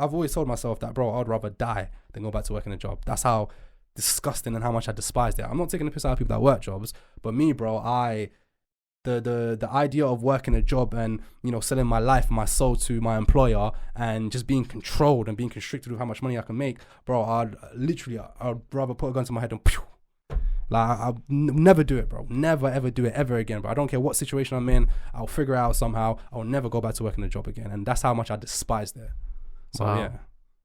I've always told myself that, bro, I'd rather die than go back to working a job. That's how disgusting and how much I despised it. I'm not taking the piss out of people that work jobs, but me, bro, the idea of working a job and, you know, selling my life, my soul to my employer and just being controlled and being constricted with how much money I can make, bro, I'd rather put a gun to my head and pew. Like, I'll never do it, bro. Never, ever do it ever again, bro. I don't care what situation I'm in. I'll figure it out somehow. I'll never go back to working a job again. And that's how much I despised it. So, wow. yeah.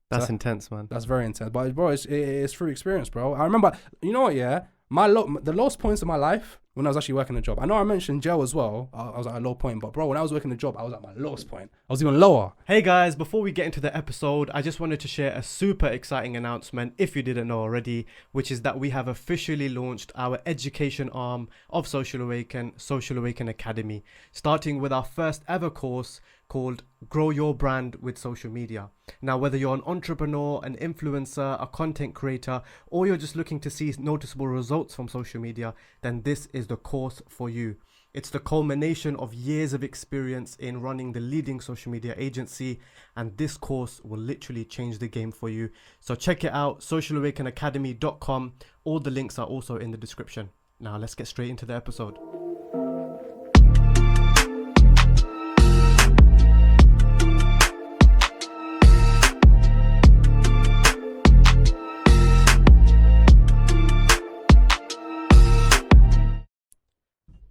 That's intense, man. That's very intense. But, bro, it's through experience, bro. I remember, you know what, yeah? The lowest points in my life when I was actually working a job. I know I mentioned jail as well. I was at a low point. But, bro, when I was working a job, I was at my lowest point. I was even lower. Hey, guys. Before we get into the episode, I just wanted to share a super exciting announcement, if you didn't know already, which is that we have officially launched our education arm of Social Awaken Academy, starting with our first ever course called Grow Your Brand with Social Media. Now, whether you're an entrepreneur, an influencer, a content creator, or you're just looking to see noticeable results from social media, then this is the course for you. It's the culmination of years of experience in running the leading social media agency, and this course will literally change the game for you. So check it out, socialawakenacademy.com. All the links are also in the description. Now let's get straight into the episode.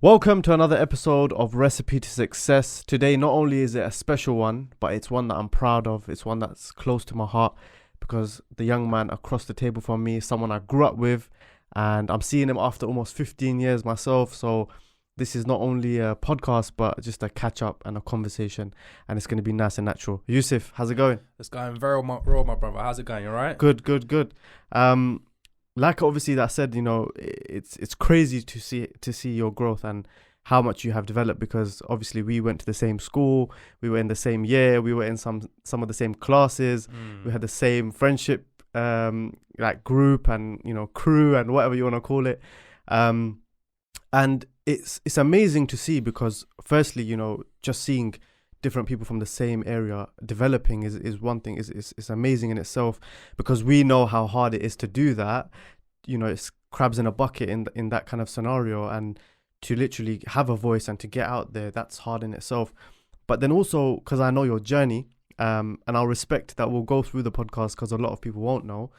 Welcome to another episode of Recipe to Success. Today, not only is it a special one, but it's one that I'm proud of. It's one that's close to my heart because the young man across the table from me is someone I grew up with, and I'm seeing him after almost 15 years myself. So this is not only a podcast, but just a catch up and a conversation, and it's going to be nice and natural. Yousef, how's it going? It's going very well, my brother. How's it going? You all right? Good. Like obviously that said, you know, it's crazy to see your growth and how much you have developed, because obviously we went to the same school, we were in the same year, we were in some of the same classes, we had the same friendship like group and, you know, crew and whatever you want to call it, and it's amazing to see, because firstly, you know, just seeing different people from the same area developing is one thing. It's amazing in itself, because we know how hard it is to do that. You know, it's crabs in a bucket in that kind of scenario, and to literally have a voice and to get out there, that's hard in itself. But then also, because I know your journey, and I'll respect that we'll go through the podcast because a lot of people won't know,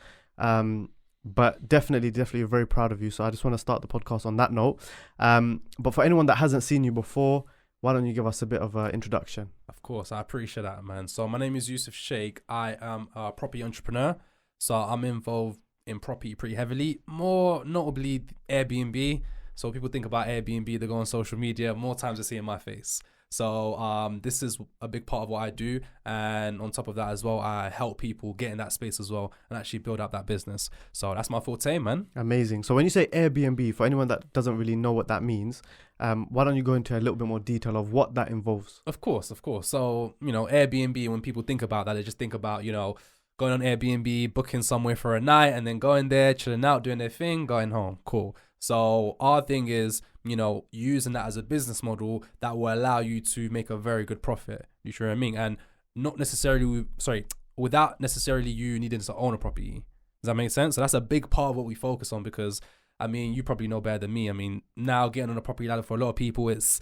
but definitely very proud of you. So I just want to start the podcast on that note. But for anyone that hasn't seen you before, why don't you give us a bit of an introduction? Of course, I appreciate that, man. So my name is Yusuf Sheikh. I am a property entrepreneur. So I'm involved in property pretty heavily, more notably Airbnb. So people think about Airbnb, they go on social media, more times they see in my face. So this is a big part of what I do. And on top of that as well, I help people get in that space as well and actually build up that business. So that's my forte, man. Amazing. So when you say Airbnb, for anyone that doesn't really know what that means, why don't you go into a little bit more detail of what that involves? Of course. So, you know, Airbnb, when people think about that, they just think about, you know, going on Airbnb, booking somewhere for a night and then going there, chilling out, doing their thing, going home. Cool. So our thing is, you know, using that as a business model that will allow you to make a very good profit. You sure what I mean? And without necessarily you needing to own a property. Does that make sense? So that's a big part of what we focus on, because I mean, you probably know better than me. I mean, now getting on a property ladder for a lot of people, it's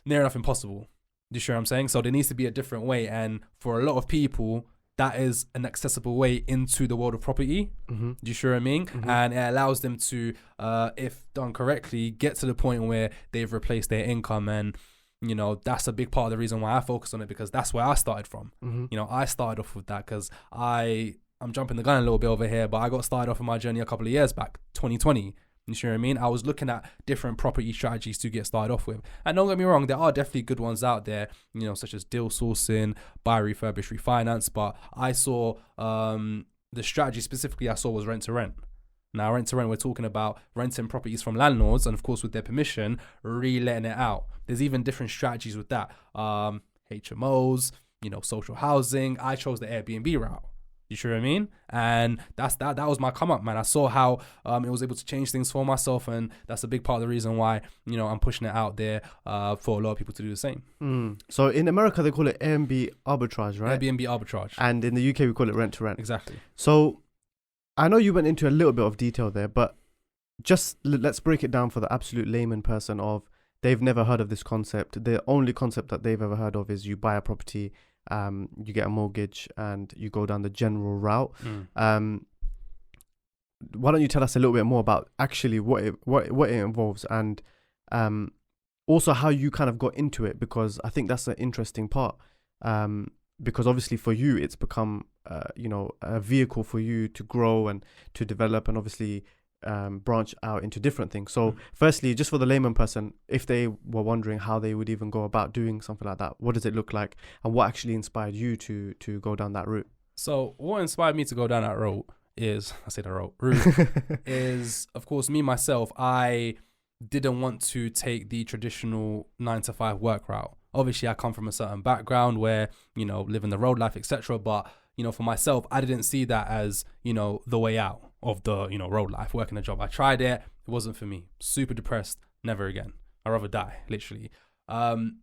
near enough impossible. Do you sure what I'm saying? So there needs to be a different way. And for a lot of people, that is an accessible way into the world of property. Do you sure what I mean? And it allows them to, if done correctly, get to the point where they've replaced their income. And, you know, that's a big part of the reason why I focus on it, because that's where I started from. You know, I started off with that because I'm jumping the gun a little bit over here, but I got started off in my journey a couple of years back, 2020. You sure what I mean? I was looking at different property strategies to get started off with. And don't get me wrong, there are definitely good ones out there, you know, such as deal sourcing, buy, refurbish, refinance. But I saw the strategy specifically I saw was rent to rent. Now, rent to rent, we're talking about renting properties from landlords and, of course, with their permission, re-letting it out. There's even different strategies with that. HMOs, you know, social housing. I chose the Airbnb route. You sure what I mean? And that was my come up, man. I saw how it was able to change things for myself, and that's a big part of the reason why, you know, I'm pushing it out there for a lot of people to do the same. So in America they call it Airbnb arbitrage, right? Airbnb arbitrage. And in the UK we call it rent to rent. Exactly. So I know you went into a little bit of detail there, but just let's break it down for the absolute layman person of they've never heard of this concept. The only concept that they've ever heard of is you buy a property, you get a mortgage, and you go down the general route. Why don't you tell us a little bit more about actually what it involves, and also how you kind of got into it, because I think that's an interesting part. Because obviously for you it's become you know, a vehicle for you to grow and to develop and obviously branch out into different things. So firstly, just for the layman person, if they were wondering how they would even go about doing something like that, what does it look like, and what actually inspired you to go down that route? So what inspired me to go down that route is, route is, of course, me myself, I didn't want to take the traditional 9-to-5 work route. Obviously I come from a certain background where, you know, living the road life, etc. But, you know, for myself, I didn't see that as, you know, the way out of the, you know, road life, working a job. I tried it. It wasn't for me. Super depressed. Never again. I'd rather die, literally.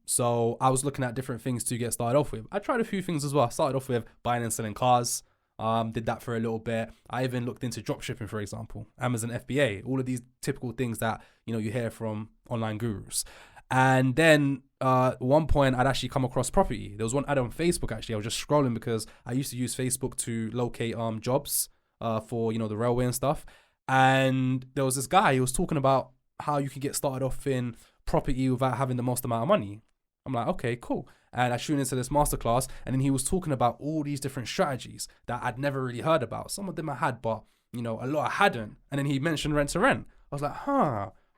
So I was looking at different things to get started off with. I tried a few things as well. I started off with buying and selling cars. Did that for a little bit. I even looked into drop shipping, for example, Amazon FBA, all of these typical things that, you know, you hear from online gurus. And then at one point I'd actually come across property. There was one ad on Facebook, actually. I was just scrolling because I used to use Facebook to locate jobs for, you know, the railway and stuff. And there was this guy, he was talking about how you can get started off in property without having the most amount of money. I'm like, okay, cool. And I tuned into this masterclass, and then he was talking about all these different strategies that I'd never really heard about. Some of them I had, but, you know, a lot I hadn't. And then he mentioned rent to rent. I was like,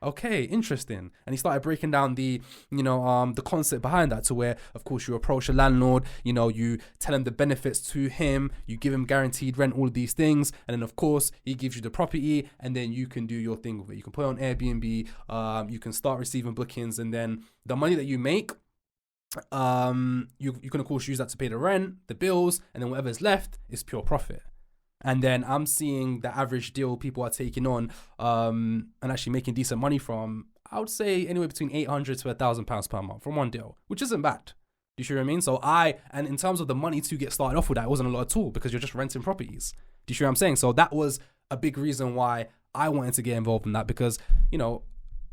okay, interesting. And he started breaking down the, you know, the concept behind that, to where, of course, you approach a landlord, you know, you tell him the benefits to him, you give him guaranteed rent, all of these things. And then, of course, he gives you the property, and then you can do your thing with it. You can put it on Airbnb, you can start receiving bookings, and then the money that you make, you can, of course, use that to pay the rent, the bills, and then whatever's left is pure profit. And then I'm seeing the average deal people are taking on and actually making decent money from, I would say, anywhere between £800 to £1,000 per month from one deal, which isn't bad. Do you see what I mean? So and in terms of the money to get started off with that, it wasn't a lot at all, because you're just renting properties. Do you see what I'm saying? So that was a big reason why I wanted to get involved in that, because, you know,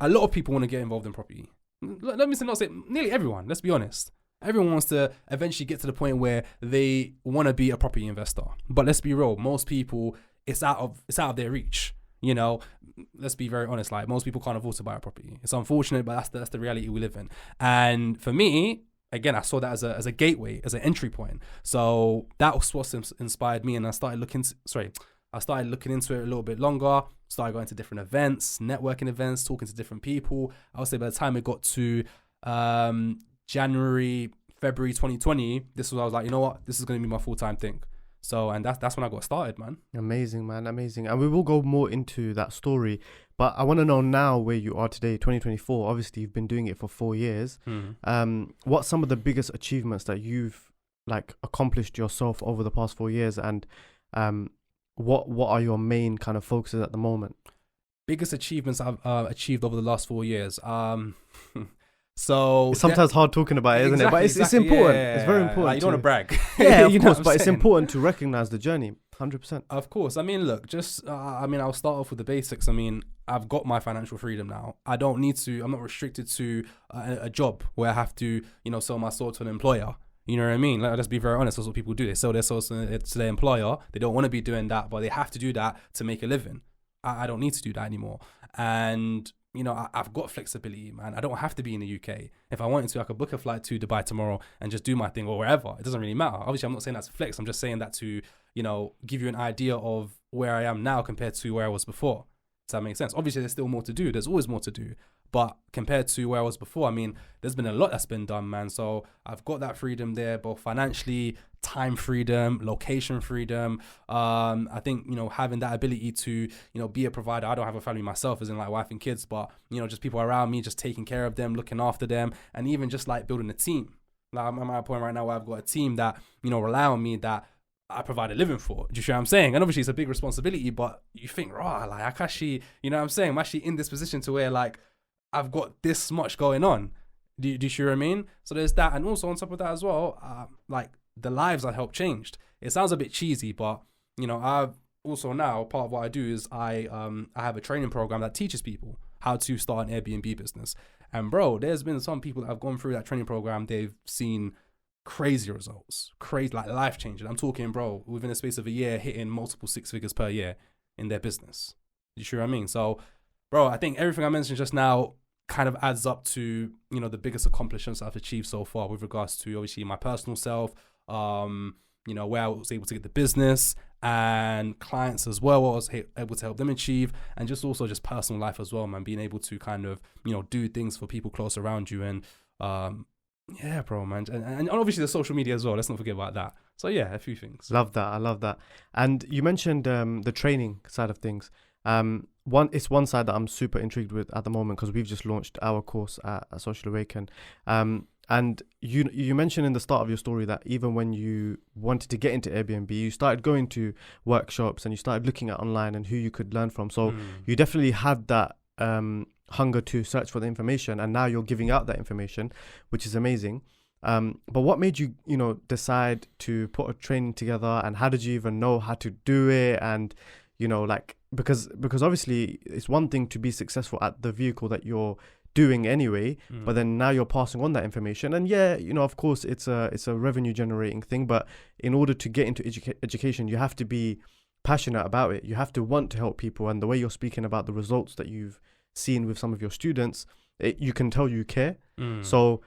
a lot of people want to get involved in property. Let me not say nearly everyone, let's be honest. Everyone wants to eventually get to the point where they want to be a property investor. But let's be real, most people, it's out of their reach. You know, let's be very honest, like, most people can't afford to buy a property. It's unfortunate, but that's the reality we live in. And for me, again, I saw that as a gateway, as an entry point. So that was what inspired me, and I started looking into it a little bit longer, started going to different events, networking events, talking to different people. I would say by the time it got to January, February 2020, I was like, you know what, this is going to be my full-time thing. So, and that's when I got started, man. Amazing, man. Amazing. And we will go more into that story, but I want to know now where you are today, 2024. Obviously, you've been doing it for 4 years. What's some of the biggest achievements that you've like accomplished yourself over the past 4 years? And what are your main kind of focuses at the moment? Biggest achievements I've achieved over the last 4 years. So it's sometimes hard talking about it, isn't it? But it's important. Yeah. It's very important. Like, you don't want to brag. Yeah, of course. But it's important to recognize the journey. 100%. Of course. I mean, look, I'll start off with the basics. I mean, I've got my financial freedom now. I'm not restricted to a job where I have to, you know, sell my soul to an employer. You know what I mean? Like, let's be very honest. That's what people do. They sell their soul to their employer. They don't want to be doing that, but they have to do that to make a living. I don't need to do that anymore. And, you know, I've got flexibility, man. I don't have to be in the UK. If I wanted to, I could book a flight to Dubai tomorrow and just do my thing, or wherever. It doesn't really matter. Obviously, I'm not saying that's flex. I'm just saying that to, you know, give you an idea of where I am now compared to where I was before. Does that make sense? Obviously, there's still more to do. There's always more to do. But compared to where I was before, I mean, there's been a lot that's been done, man. So I've got that freedom there, both financially, time freedom, location freedom. I think, you know, having that ability to, you know, be a provider. I don't have a family myself, as in like wife and kids, but, you know, just people around me, just taking care of them, looking after them, and even just like building a team. Like, I'm at a point right now where I've got a team that, you know, rely on me, that I provide a living for. Do you see what I'm saying? And obviously it's a big responsibility, but you think, like I can actually, you know what I'm saying? I'm actually in this position to where like I've got this much going on. Do you see what I mean? So there's that. And also on top of that as well, like the lives I helped changed. It sounds a bit cheesy, but you know, I've also now part of what I do is I have a training program that teaches people how to start an Airbnb business. And bro, there's been some people that have gone through that training program. They've seen crazy results, crazy, like life changing. I'm talking, bro, within the space of a year, hitting multiple six figures per year in their business. You sure what I mean? So, bro, I think everything I mentioned just now kind of adds up to, you know, the biggest accomplishments I've achieved so far with regards to obviously my personal self, you know, where I was able to get the business and clients as well, what I was able to help them achieve, and just also just personal life as well, man, being able to kind of, you know, do things for people close around you. And yeah, bro, man. And obviously the social media as well. Let's not forget about that. So yeah, a few things. Love that. I love that. And you mentioned the training side of things. It's one side that I'm super intrigued with at the moment because we've just launched our course at Social Awaken. And you mentioned in the start of your story that even when you wanted to get into Airbnb, you started going to workshops and you started looking at online and who you could learn from. So you definitely had that hunger to search for the information, and now you're giving out that information, which is amazing. But what made you, you know, decide to put a training together, and how did you even know how to do it? And, you know, like, because obviously it's one thing to be successful at the vehicle that you're doing anyway, but then now you're passing on that information. And yeah, you know, of course it's a revenue generating thing, but in order to get into education, you have to be passionate about it. You have to want to help people. And the way you're speaking about the results that you've seen with some of your students, you can tell you care. So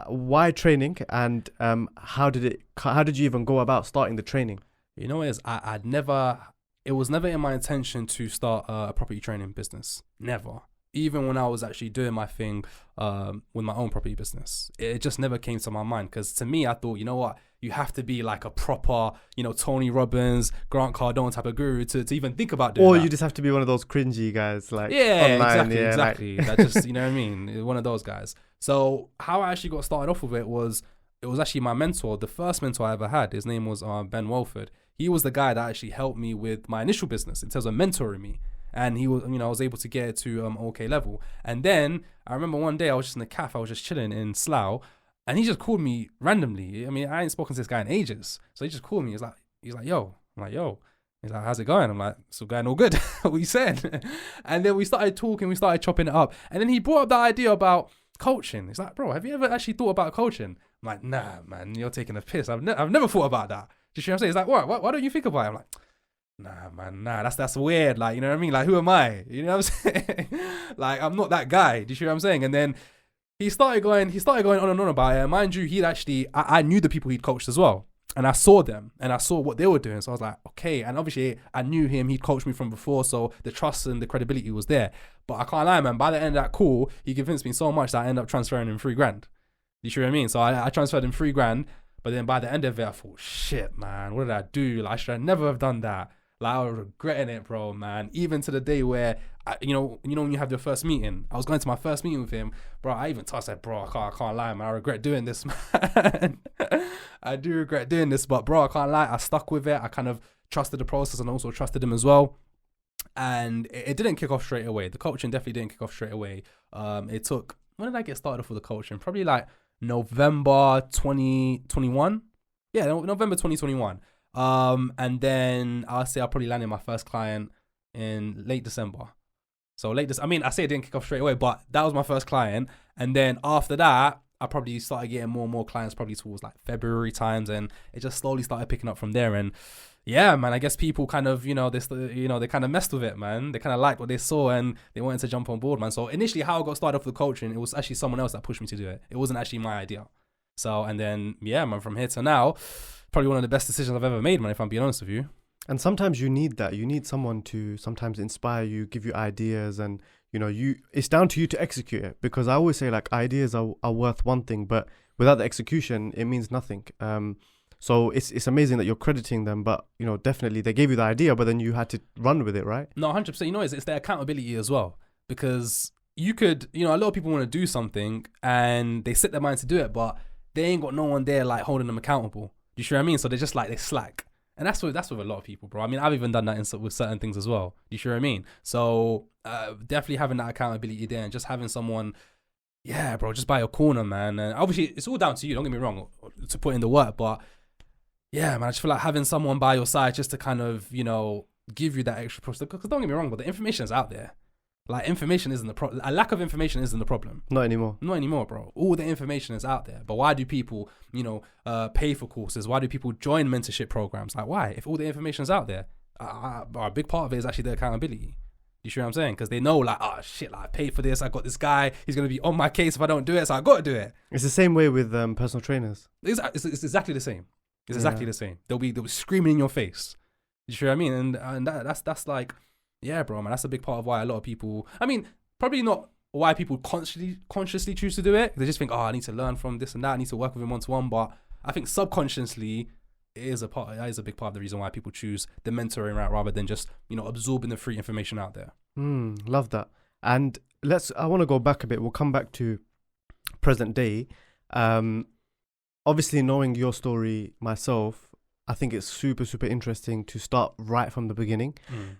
why training, and how did you even go about starting the training? You know, it was never in my intention to start a property training business. Never. Even when I was actually doing my thing with my own property business, it just never came to my mind. Because to me, I thought, you know what, you have to be like a proper, you know, Tony Robbins, Grant Cardone type of guru to even think about doing that. Or you just have to be one of those cringy guys, like yeah, online. Exactly. Like, that just, you know what I mean, one of those guys. So how I actually got started off with it was actually my mentor, the first mentor I ever had. His name was Ben Welford. He was the guy that actually helped me with my initial business in terms of mentoring me. And he was, you know, I was able to get it to okay level. And then I remember one day I was just in the cafe, I was just chilling in Slough, and he just called me randomly. I mean, I ain't spoken to this guy in ages. So he just called me. He's like, yo. I'm like, yo. He's like, how's it going? I'm like, it's going all good. What you said? And then we started talking, we started chopping it up. And then he brought up the idea about coaching. He's like, bro, have you ever actually thought about coaching? I'm like, nah, man, you're taking a piss. I've never thought about that. Do you see what I'm saying? He's like, why don't you think about it? I'm like, nah, man, that's weird. Like, you know what I mean? Like, who am I? You know what I'm saying? Like, I'm not that guy. Do you see what I'm saying? And then he started going on and on about it. And mind you, I knew the people he'd coached as well. And I saw them and I saw what they were doing. So I was like, okay. And obviously I knew him. He'd coached me from before. So the trust and the credibility was there. But I can't lie, man. By the end of that call, he convinced me so much that I ended up transferring him $3,000. You see what I mean? So I transferred him $3,000. But then by the end of it, I thought, shit, man, what did I do? Like, I should have never have done that. Like, I was regretting it, bro, man. Even to the day where, you know, when you have your first meeting, I was going to my first meeting with him, bro. I even told, I said, bro, I can't lie, man. I regret doing this, man. I do regret doing this, but bro, I can't lie. I stuck with it. I kind of trusted the process and also trusted him as well. And it didn't kick off straight away. The coaching definitely didn't kick off straight away. It took, when did I get started off with the coaching? Probably like November 2021. Yeah, November 2021. And then I'll say I probably landed my first client in late December. So I mean, I say it didn't kick off straight away, but that was my first client. And then after that, I probably started getting more and more clients probably towards like February times, and it just slowly started picking up from there. And yeah, man, I guess people kind of, they kind of messed with it, man. They kind of liked what they saw and they wanted to jump on board, man. So initially how I got started off with the coaching, it was actually someone else that pushed me to do it. It wasn't actually my idea. So, and then, yeah, man, from here to now, probably one of the best decisions I've ever made, man, if I'm being honest with you. And sometimes you need that. You need someone to sometimes inspire you, give you ideas, and, it's down to you to execute it. Because I always say, like, ideas are worth one thing, but without the execution, it means nothing. So it's amazing that you're crediting them, but, definitely they gave you the idea, but then you had to run with it, right? No, 100%. It's their accountability as well. Because you could, a lot of people want to do something and they set their mind to do it, but they ain't got no one there, like, holding them accountable. You sure what I mean? So they're just like, they slack. And that's with a lot of people, bro. I mean, I've even done that with certain things as well. You sure what I mean? So definitely having that accountability there and just having someone, yeah, bro, just by your corner, man. And obviously, it's all down to you. Don't get me wrong, to put in the work, but yeah, man, I just feel like having someone by your side just to kind of, you know, give you that extra push. Because don't get me wrong, but the information is out there. Like, information isn't the problem. A lack of information isn't the problem. Not anymore. Not anymore, bro. All the information is out there. But why do people, you know, pay for courses? Why do people join mentorship programs? Like, why? If all the information is out there, a big part of it is actually the accountability. You sure what I'm saying? Because they know, like, oh shit, like, I paid for this. I got this guy. He's gonna be on my case if I don't do it, so I got to do it. It's the same way with personal trainers. It's exactly the same. It's exactly the same. They'll be screaming in your face. You sure what I mean? And that's like, yeah, bro, man. That's a big part of why a lot of people. I mean, probably not why people consciously choose to do it. They just think, oh, I need to learn from this and that. I need to work with him one-to-one. But I think subconsciously, it is a big part of the reason why people choose the mentoring route rather than just, you know, absorbing the free information out there. Love that. And I want to go back a bit. We'll come back to present day. Obviously, knowing your story myself, I think it's super, super interesting to start right from the beginning.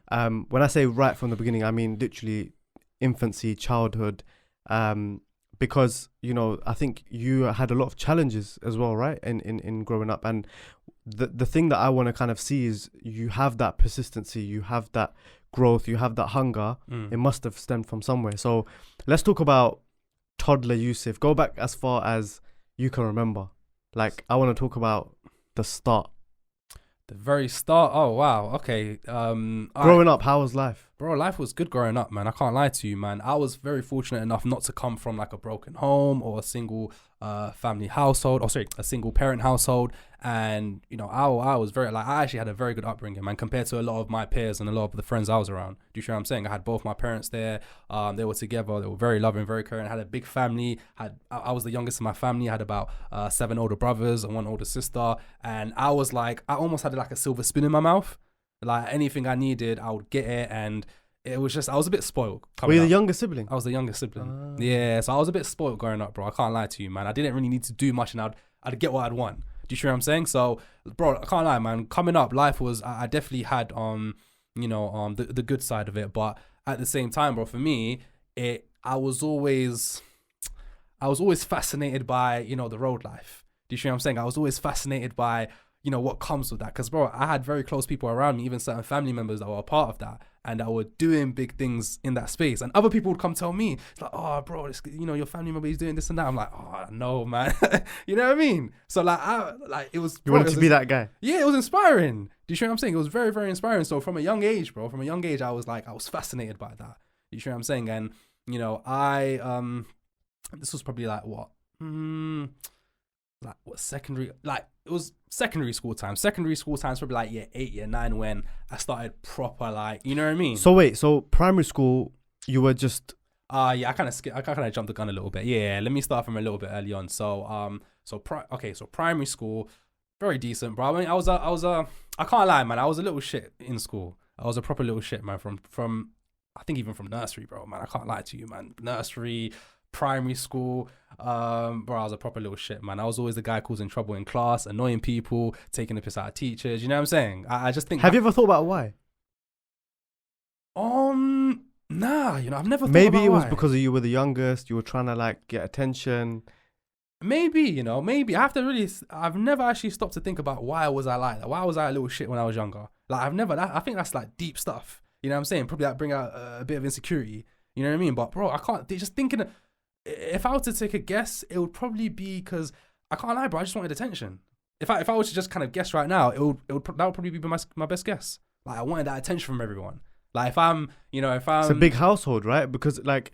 When I say right from the beginning, I mean literally infancy, childhood, because, you know, I think you had a lot of challenges as well, right, in growing up. And the thing that I want to kind of see is you have that persistency, you have that growth, you have that hunger. It must have stemmed from somewhere. So let's talk about toddler Yousef. Go back as far as you can remember. Like, I want to talk about the start. The very start. Oh wow. Okay. Growing up, how was life? Bro, life was good growing up, man. I can't lie to you, man. I was very fortunate enough not to come from like a broken home or a single family household. A single parent household. And you know, I was very like, I actually had a very good upbringing, man, compared to a lot of my peers and a lot of the friends I was around. Do you see what I'm saying? I had both my parents there. They were together. They were very loving, very caring. I had a big family. I was the youngest in my family. I had about 7 older brothers and 1 older sister. And I was like, I almost had like a silver spoon in my mouth. Like, anything I needed, I would get it. And it was just, I was a bit spoiled. Were you the youngest sibling? I was the youngest sibling. Yeah, so I was a bit spoiled growing up, bro. I can't lie to you, man. I didn't really need to do much, and I'd get what I'd want. Do you see what I'm saying? So, bro, I can't lie, man. Coming up, life was, I definitely had, the good side of it. But at the same time, bro, for me, I was always fascinated by, you know, the road life. Do you see what I'm saying? I was always fascinated by, you know, what comes with that. Because, bro, I had very close people around me, even certain family members that were a part of that and that were doing big things in that space. And other people would come tell me, it's like, oh, bro, this, you know, your family member is doing this and that. I'm like, oh, no, man. You know what I mean? So, it was... You wanted to be that guy? Yeah, it was inspiring. Do you see what I'm saying? It was very, very inspiring. So, from a young age, bro, I was fascinated by that. You see what I'm saying? And, you know, this was probably like, what? Secondary, like, it was secondary school time. Secondary school time is probably like year 8, year 9 when I started proper, like, you know what I mean? So wait, so primary school, you were just... yeah, I kind of jumped the gun a little bit. Yeah, let me start from a little bit early on. So, so primary school, very decent, bro. I mean, I can't lie, man. I was a little shit in school. I was a proper little shit, man, from I think even from nursery, bro, man. I can't lie to you, man. Nursery, primary school, bro, I was a proper little shit, man. I was always the guy causing trouble in class, annoying people, taking the piss out of teachers. You know what I'm saying? I just think... Have you ever thought about why? Nah, you know, I've never thought Maybe about it was why. because you were the youngest, you were trying to, like, get attention. Maybe, you know, maybe. I've never actually stopped to think about why was I like that? Why was I a little shit when I was younger? Like, I think that's, like, deep stuff. You know what I'm saying? Probably, like, bring out a bit of insecurity. You know what I mean? But, bro, I can't... Just thinking... If I were to take a guess, it would probably be because I can't lie, bro. I just wanted attention. If I was to just kind of guess right now, that would probably be my best guess. Like, I wanted that attention from everyone. Like, if I'm it's a big household, right? Because, like,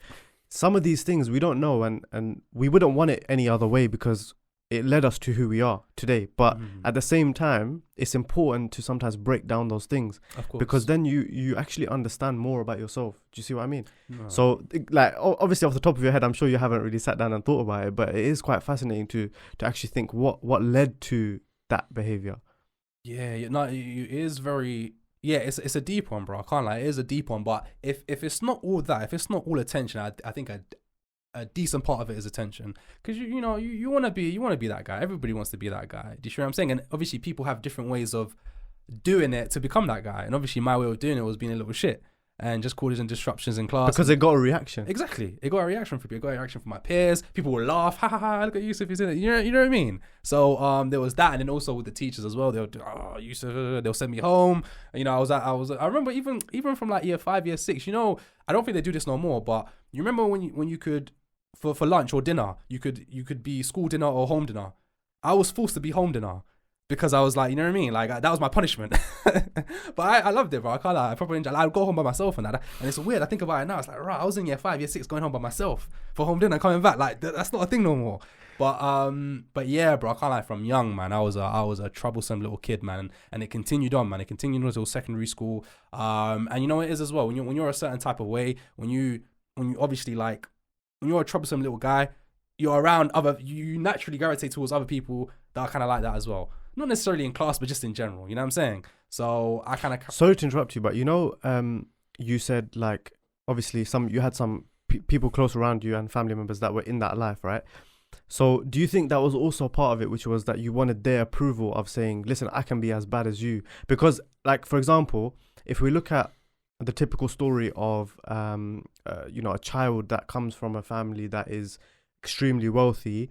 some of these things we don't know, and we wouldn't want it any other way because it led us to who we are today. But at the same time, it's important to sometimes break down those things, of course, because then you actually understand more about yourself. Do you see what I mean? No. So, like, obviously off the top of your head, I'm sure you haven't really sat down and thought about it, but it is quite fascinating to actually think what led to that behavior. Yeah, no, it is very... Yeah, it's a deep one, bro. I can't lie, it is a deep one. But if it's not all that, if it's not all attention, I think a decent part of it is attention, because you know you want to be that guy. Everybody wants to be that guy. Do you see what I'm saying? And obviously people have different ways of doing it to become that guy. And obviously my way of doing it was being a little shit and just causing disruptions in class. Because it got a reaction. Exactly. It got a reaction from people. It got a reaction from my peers. People would laugh. Ha ha ha, look at Yousef, he's in it. You know what I mean? So there was that. And then also with the teachers as well. They would do, oh, Yousef, they'll send me home. You know, I remember even from like year 5, year 6, you know, I don't think they do this no more, but you remember when you could, for lunch or dinner, you could be school dinner or home dinner. I was forced to be home dinner. Because I was like, you know what I mean? Like, that was my punishment. But I loved it, bro. I can't lie. I probably enjoyed it. I'd go home by myself and that. And it's weird. I think about it now. It's like, right, I was in year 5, year 6 going home by myself for home dinner, coming back. Like, that's not a thing no more. But yeah, bro, I can't lie. From young, man, I was a troublesome little kid, man. And it continued on, man. It continued until secondary school. And you know what it is as well? When you're a certain type of way, when you obviously, like, when you're a troublesome little guy, you're around you naturally gravitate towards other people that are kind of like that as well. Not necessarily in class, but just in general. You know what I'm saying? So I kind of... Sorry to interrupt you, but you know, you said, like, obviously you had some people close around you and family members that were in that life, right? So do you think that was also part of it, which was that you wanted their approval of saying, listen, I can be as bad as you? Because, like, for example, if we look at the typical story of, you know, a child that comes from a family that is extremely wealthy,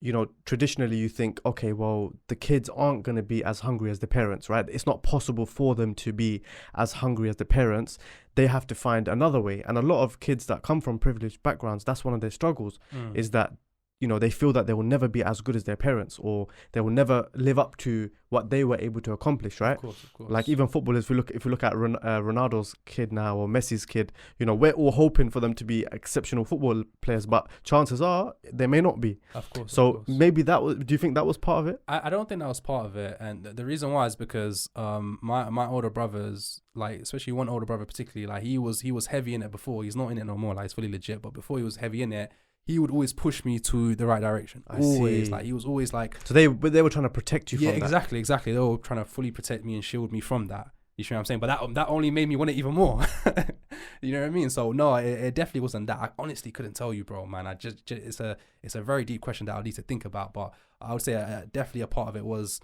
you know, traditionally you think, okay, well, the kids aren't going to be as hungry as the parents, right? It's not possible for them to be as hungry as the parents. They have to find another way. And a lot of kids that come from privileged backgrounds, that's one of their struggles, is that, you know, they feel that they will never be as good as their parents, or they will never live up to what they were able to accomplish, right? Of course. Like even footballers, if we look at Ronaldo's kid now, or Messi's kid, you know, we're all hoping for them to be exceptional football players, but chances are they may not be. Of course. So maybe that was. Do you think that was part of it? I don't think that was part of it, and the reason why is because my older brothers, like especially one older brother particularly, like he was heavy in it before. He's not in it no more. Like he's fully legit, but before he was heavy in it, he would always push me to the right direction. Always. Like he was always like... So they were trying to protect you from that. Yeah, exactly. They were trying to fully protect me and shield me from that. You see what I'm saying? But that only made me want it even more. You know what I mean? So no, it definitely wasn't that. I honestly couldn't tell you, bro, man. It's a very deep question that I need to think about. But I would say definitely a part of it was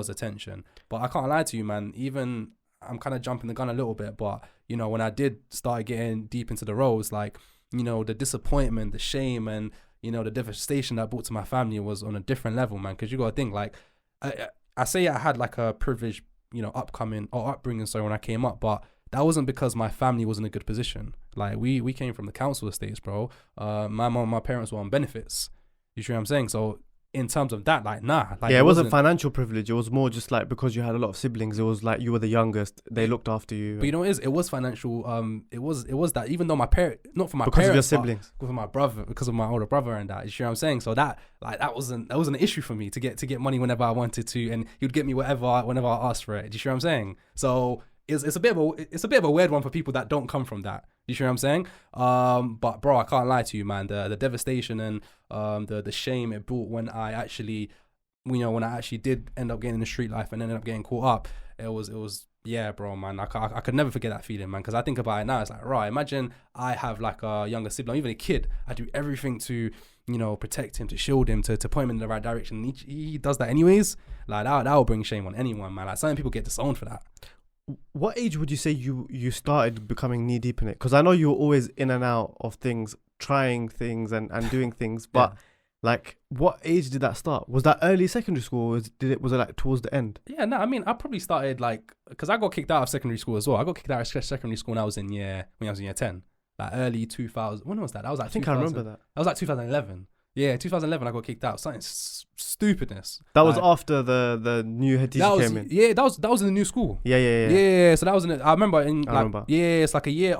attention. But I can't lie to you, man. Even I'm kind of jumping the gun a little bit, but you know, when I did start getting deep into the roles, like, you know, the disappointment, the shame, and, you know, the devastation that brought to my family was on a different level, man. Because you got to think, like, I say I had like a privileged, you know, upbringing, when I came up, but that wasn't because my family was in a good position. Like, we came from the council estates, bro. My mom, my parents were on benefits. You see what I'm saying? So in terms of that, like, nah. Like, yeah, it wasn't financial privilege. It was more just like because you had a lot of siblings. It was like you were the youngest. They looked after you. But you know what it is? It was financial. It was that, even though my parent, not for my because parents, of your siblings, because of my brother, because of my older brother and that. You see what I'm saying? So that wasn't an issue for me to get money whenever I wanted to, and he would get me whenever I asked for it. Do you see what I'm saying? So it's a bit of a weird one for people that don't come from that. You see what I'm saying? But bro, I can't lie to you, man. The devastation and the shame it brought when I actually did end up getting in the street life and ended up getting caught up, it was yeah, bro, man. I could never forget that feeling, man. Because I think about it now, it's like, right, imagine I have like a younger sibling, even a kid. I do everything to, you know, protect him, to shield him, to point him in the right direction. He does that anyways. Like that will bring shame on anyone, man. Like, some people get disowned for that. What age would you say you started becoming knee deep in it? Because I know you were always in and out of things, trying things and doing things, but yeah. Like, what age did that start? Was that early secondary school? Or was it like towards the end? Yeah, no, I mean, I probably started like, because I got kicked out of secondary school as well. I got kicked out of secondary school when I was in year 10, like early 2000. When was that? That was like, I think I remember that. That was like 2011. Yeah, 2011 I got kicked out. Something stupidness. That was after the new head teacher came in. Yeah, that was in the new school. Yeah. So that was I remember it's like a year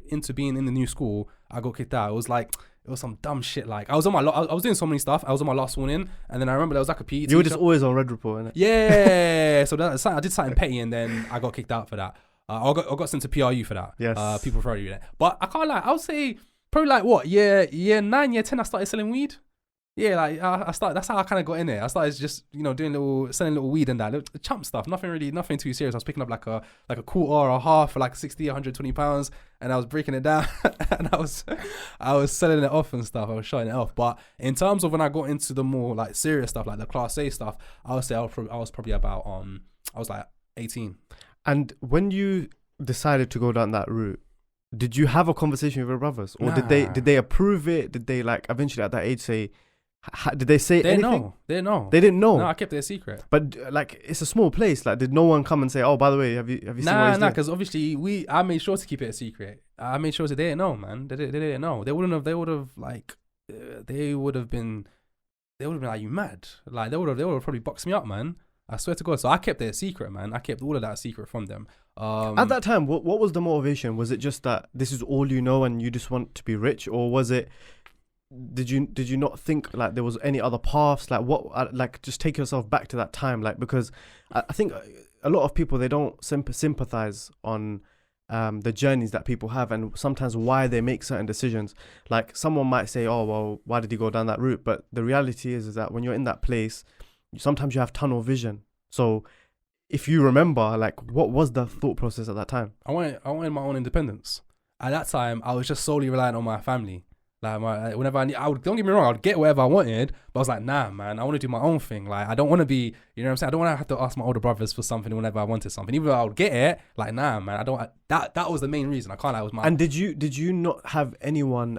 into being in the new school, I got kicked out. It was some dumb shit. Like, I was doing so many stuff. I was on my last one in, and then I remember there was like a PE teacher. You were just always on Red Report, innit? Yeah. So I did something petty, and then I got kicked out for that. I got sent to PRU for that. Yes. People throw you there. But I can't lie. I would say probably like what year 9, year 10. I started selling weed. Yeah, like I started. That's how I kind of got in it. I started just selling little weed and that little chump stuff. Nothing too serious. I was picking up like a quarter or a half for like 60, 120 pounds, and I was breaking it down, and I was selling it off and stuff. I was showing it off. But in terms of when I got into the more like serious stuff, like the Class A stuff, I would say I was probably about I was like 18. And when you decided to go down that route, did you have a conversation with your brothers, or did they approve it? Did they like eventually at that age say? Did they say anything? They know. They didn't know. No, I kept it a secret. But like, it's a small place. Like, did no one come and say, "Oh, by the way, have you seen what he's doing?" Because obviously I made sure to keep it a secret. I made sure that they didn't know, man. They didn't know. They would have been like, you mad? Like they would have probably boxed me up, man. I swear to God. So I kept it a secret, man. I kept all of that a secret from them. At that time, what was the motivation? Was it just that this is all you know and you just want to be rich, or was it? Did you not think like there was any other paths? Like what? Like just take yourself back to that time, like, because I think a lot of people, they don't sympathize on the journeys that people have, and sometimes why they make certain decisions. Like someone might say, "Oh, well, why did he go down that route?" But the reality is that when you're in that place, sometimes you have tunnel vision. So if you remember, like, what was the thought process at that time? I wanted my own independence. At that time, I was just solely reliant on my family. Like whenever don't get me wrong, I would get whatever I wanted, but I was like, nah, man, I want to do my own thing. Like, I don't want to be, you know what I'm saying? I don't want to have to ask my older brothers for something whenever I wanted something. Even though I would get it, like, nah, man, I don't. That was the main reason. I can't lie, it was my. And did you not have anyone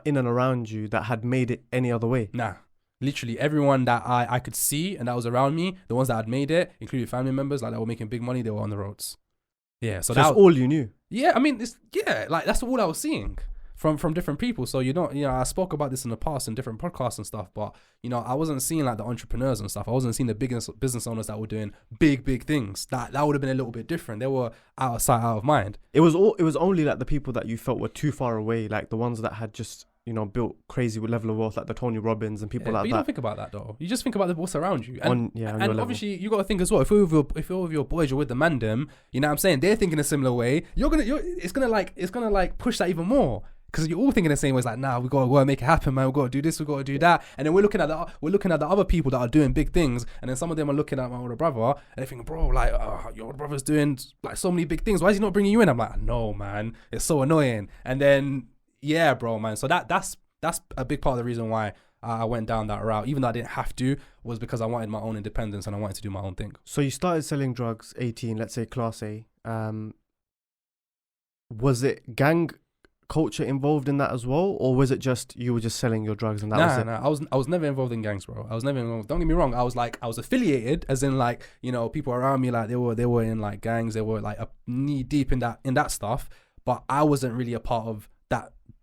in and around you that had made it any other way? Nah. Literally everyone that I could see and that was around me, the ones that had made it, including family members, like that were making big money, they were on the roads. Yeah, so that's all you knew. Yeah, I mean, like that's all I was seeing from different people. So I spoke about this in the past in different podcasts and stuff, but I wasn't seeing like the entrepreneurs and stuff. I wasn't seeing the business owners that were doing big things. That would have been a little bit different. They were out of sight, out of mind. It was only like the people that you felt were too far away, like the ones that had just built crazy level of wealth, like the Tony Robbins and people like that. But you don't think about that though. You just think about what's around you. And obviously you got to think as well. If you're with your boys, you're with the mandem. You know what I'm saying? They're thinking a similar way. It's gonna push that even more. Because you're all thinking the same way. It's like, nah, we gotta make it happen, man. We gotta do this, we gotta do that. And then we're looking at the other people that are doing big things. And then some of them are looking at my older brother and they're thinking, bro, like, your older brother's doing like so many big things. Why is he not bringing you in? I'm like, no, man, it's so annoying. And then, yeah, bro, man. So that's a big part of the reason why I went down that route, even though I didn't have to, was because I wanted my own independence and I wanted to do my own thing. So you started selling drugs, 18, let's say Class A. Was it gang culture involved in that as well, or was it just you were just selling your drugs and that was it? Nah, I was never involved in gangs, bro. I was never involved. Don't get me wrong. I was affiliated, as in like people around me, like they were in like gangs. They were like knee deep in that stuff. But I wasn't really a part of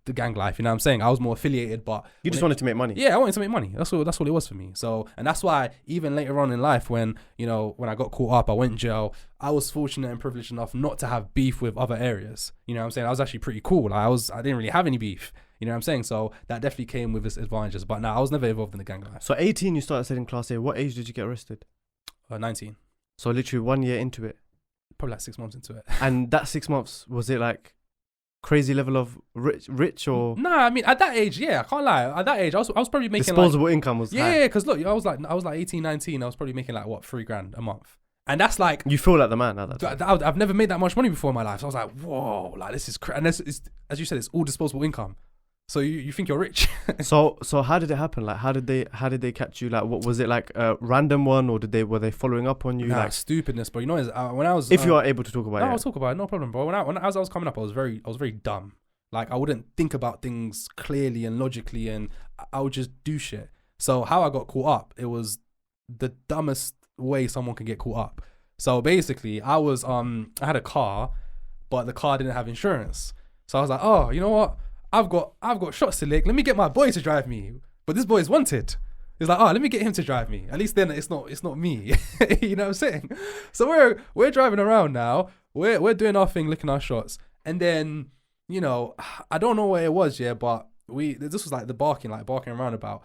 the gang life. You know what I'm saying? I was more affiliated, but you just wanted to make money. Yeah, I wanted to make money. That's all it was for me. So, and that's why even later on in life, when I got caught up, I went in jail. I was fortunate and privileged enough not to have beef with other areas. You know what I'm saying? I was actually pretty cool. I didn't really have any beef. You know what I'm saying? So that definitely came with its advantages. But no, I was never involved in the gang life. So 18, you started selling Class A. What age did you get arrested? 19. So literally 1 year into it. Probably like 6 months into it. And that 6 months, was it like crazy level of rich or? Nah, I mean at that age, yeah, I can't lie. At that age, I was probably making disposable income was high. Yeah, because look, I was like 18, 19. I was probably making like what, $3,000 a month, and that's like you feel like the man at that time. I've never made that much money before in my life, so I was like, whoa, like this is and this is, as you said, it's all disposable income. So you think you're rich. So how did it happen? Like how did they catch you? Like what was it, like a random one, or were they following up on you? Nah, like stupidness, bro. When I was if you are able to talk about it. I'll talk about it, no problem, bro. As I was coming up, I was very dumb. Like I wouldn't think about things clearly and logically, and I would just do shit. So how I got caught up, it was the dumbest way someone can get caught up. So basically, I had a car, but the car didn't have insurance. So I was like, oh, you know what? I've got shots to lick. Let me get my boy to drive me. But this boy is wanted. He's like, oh, let me get him to drive me. At least then it's not me. You know what I'm saying? So we're driving around now. We're doing our thing, licking our shots, and then I don't know what it was, yeah, but this was like the barking roundabout.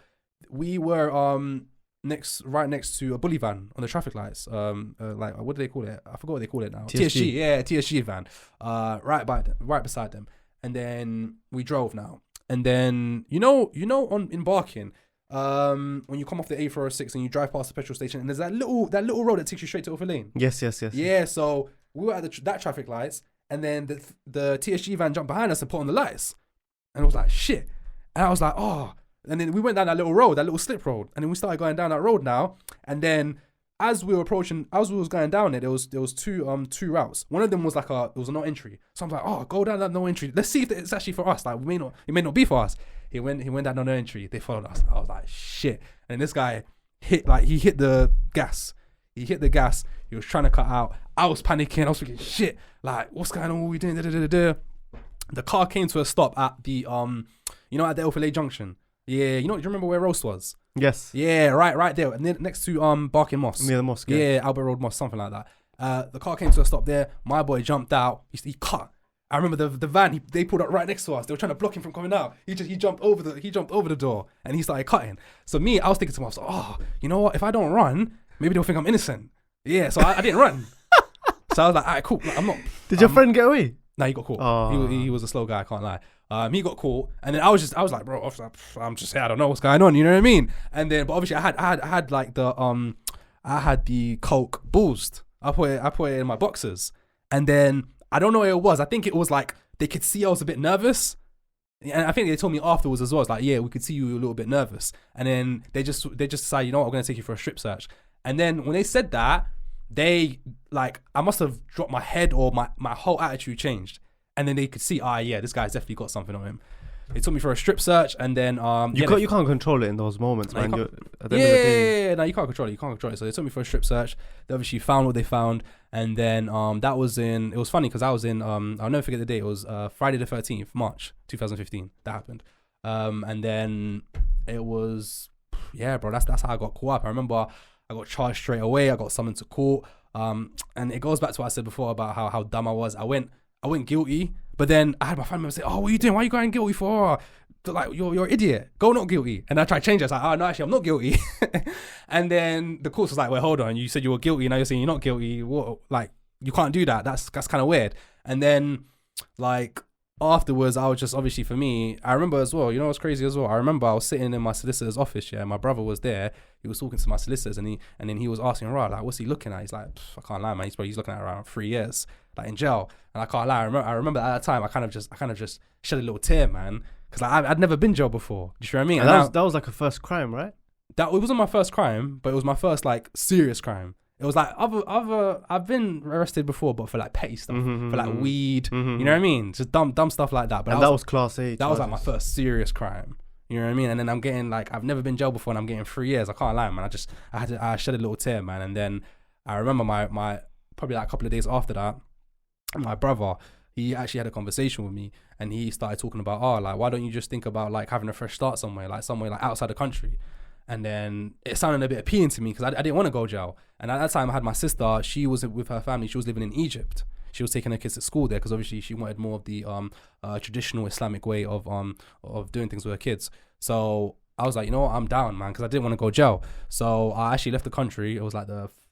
We were right next to a bully van on the traffic lights. Like what do they call it? I forgot what they call it now. TSG, yeah, TSG van. Right beside them. And then we drove now. And then in Barking, when you come off the A406 and you drive past the petrol station, and there's that little road that takes you straight to Orphan Lane. Yes. Yeah, so we were at that traffic lights, and then the TSG van jumped behind us and put on the lights, and I was like, shit, and I was like, oh, and then we went down that little road, that little slip road, and then we started going down that road now, and then as we was going down it, there was two routes. One of them was like there was a no entry, so I'm like, oh, go down that no entry. Let's see if it's actually for us. Like it may not be for us. He went down no entry. They followed us. I was like, shit. And this guy hit the gas. He hit the gas. He was trying to cut out. I was panicking. I was thinking, shit. Like, what's going on? What are we doing? The car came to a stop at the at the Elfillet Junction. Yeah, do you remember where Roast was? Yes. Yeah, right there. And then next to Barking Moss. Near the mosque. Yeah, Albert Road Mosque, something like that. The car came to a stop there. My boy jumped out. He cut. I remember the van. They pulled up right next to us. They were trying to block him from coming out. He jumped over the door and he started cutting. So me, I was thinking to myself, oh, you know what? If I don't run, maybe they'll think I'm innocent. Yeah, so I didn't run. So I was like, all right, cool. I'm not. Did your friend get away? No, he got caught. Oh. He was a slow guy. I can't lie. He got caught, and then I was like, bro, I'm just here. I don't know what's going on. You know what I mean? And then, but obviously, I had like I had the Coke boozed. I put it in my boxers, and then I don't know what it was. I think it was like they could see I was a bit nervous, and I think they told me afterwards as well. It's like, yeah, we could see you a little bit nervous, and then they just decided, you know what, we're gonna take you for a strip search. And then when they said that, they I must have dropped my head or my whole attitude changed. And then they could see, yeah, this guy's definitely got something on him. They took me for a strip search, and then you can't control it in those moments, man. At the end of the day, no, you can't control it. So they took me for a strip search. They obviously found what they found, and then it was funny because I was in I'll never forget the date. It was Friday the 13th, March 2015. That happened, and then it was bro. That's how I got caught up. I remember I got charged straight away. I got summoned to court, and it goes back to what I said before about how dumb I was. I went guilty, but then I had my family members say, oh, what are you doing? Why are you going guilty for? Like, you're an idiot. Go not guilty. And I tried to change it. I was like, oh, no, actually, I'm not guilty. And then the court was like, wait, hold on. You said you were guilty. Now you're saying you're not guilty. What? Like, you can't do that. That's kind of weird. And then, afterwards, I was just, obviously for me, I remember as well, what's crazy as well? I remember I was sitting in my solicitor's office, yeah, my brother was there. He was talking to my solicitors, and then he was asking, right, like, what's he looking at? He's like, I can't lie, man. He's looking at around 3 years, like, in jail. And I can't lie. I remember at that time, I kind of just shed a little tear, man, because I'd never been jail before. Do you know what I mean? And that was like a first crime, right? It wasn't my first crime, but it was my first serious crime. It was like I've been arrested before, but for petty stuff, for weed, you know what I mean? Just dumb stuff like that. But that was class A. That was my first serious crime. You know what I mean? And then I'm getting I've never been jailed before, and I'm getting 3 years. I can't lie, man. I shed a little tear, man. And then I remember my probably a couple of days after that, my brother, he actually had a conversation with me, and he started talking about, why don't you just think about having a fresh start somewhere outside the country? And then it sounded a bit appealing to me because I didn't want to go to jail. And at that time, I had my sister. She was with her family. She was living in Egypt. She was taking her kids to school there because obviously she wanted more of the traditional Islamic way of doing things with her kids. So I was like, you know what, I'm down, man, because I didn't want to go to jail. So I actually left the country. It was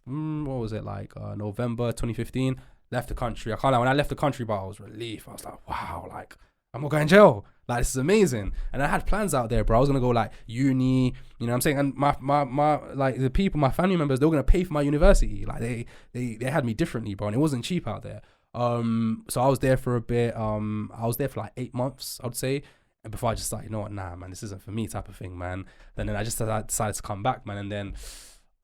November 2015. Left the country. I can't lie. When I left the country, but I was relieved. I was like, wow, I'm not going to jail. This is amazing. And I had plans out there, bro. I was going to go uni, you know what I'm saying? And my the people, my family members, they were going to pay for my university. They had me differently, bro. And it wasn't cheap out there. So I was there for a bit. I was there for 8 months, I would say. And before I just you know what, nah, man, this isn't for me type of thing, man. Then I decided to come back, man. And then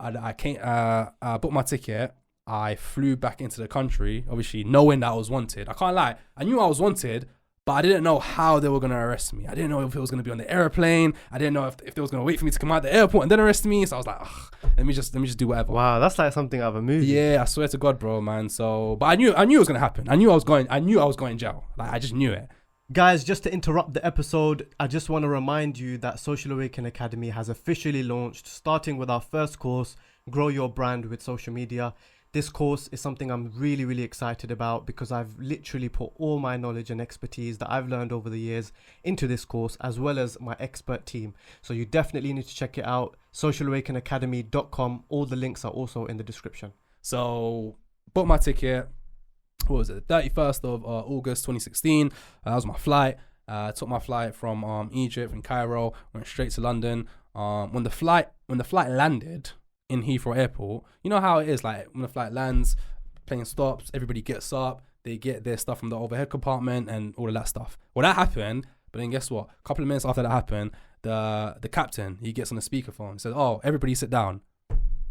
I came, I booked my ticket. I flew back into the country, obviously knowing that I was wanted. I can't lie. I knew I was wanted, but I didn't know how they were going to arrest me. I didn't know if it was going to be on the airplane. I didn't know if they was going to wait for me to come out the airport and then arrest me. So I was like, let me just do whatever. Wow, that's something out of a movie. Yeah, I swear to God, bro, man. So, but I knew it was going to happen. I knew I was going in jail. I just knew it. Guys, just to interrupt the episode, I just want to remind you that Social Awaken Academy has officially launched, starting with our first course, Grow Your Brand with Social Media. This course is something I'm really, really excited about because I've literally put all my knowledge and expertise that I've learned over the years into this course, as well as my expert team. So you definitely need to check it out, socialawakenacademy.com. All the links are also in the description. So, bought my ticket. What was it? 31st of August 2016. That was my flight. Took my flight from Egypt and Cairo. Went straight to London. When the flight landed in Heathrow Airport, you know how it is, like when the flight lands, plane stops, everybody gets up, they get their stuff from the overhead compartment and all of that stuff. Well, that happened, but then guess what? A couple of minutes after that happened, the captain, he gets on the speakerphone and says, "Oh, everybody sit down."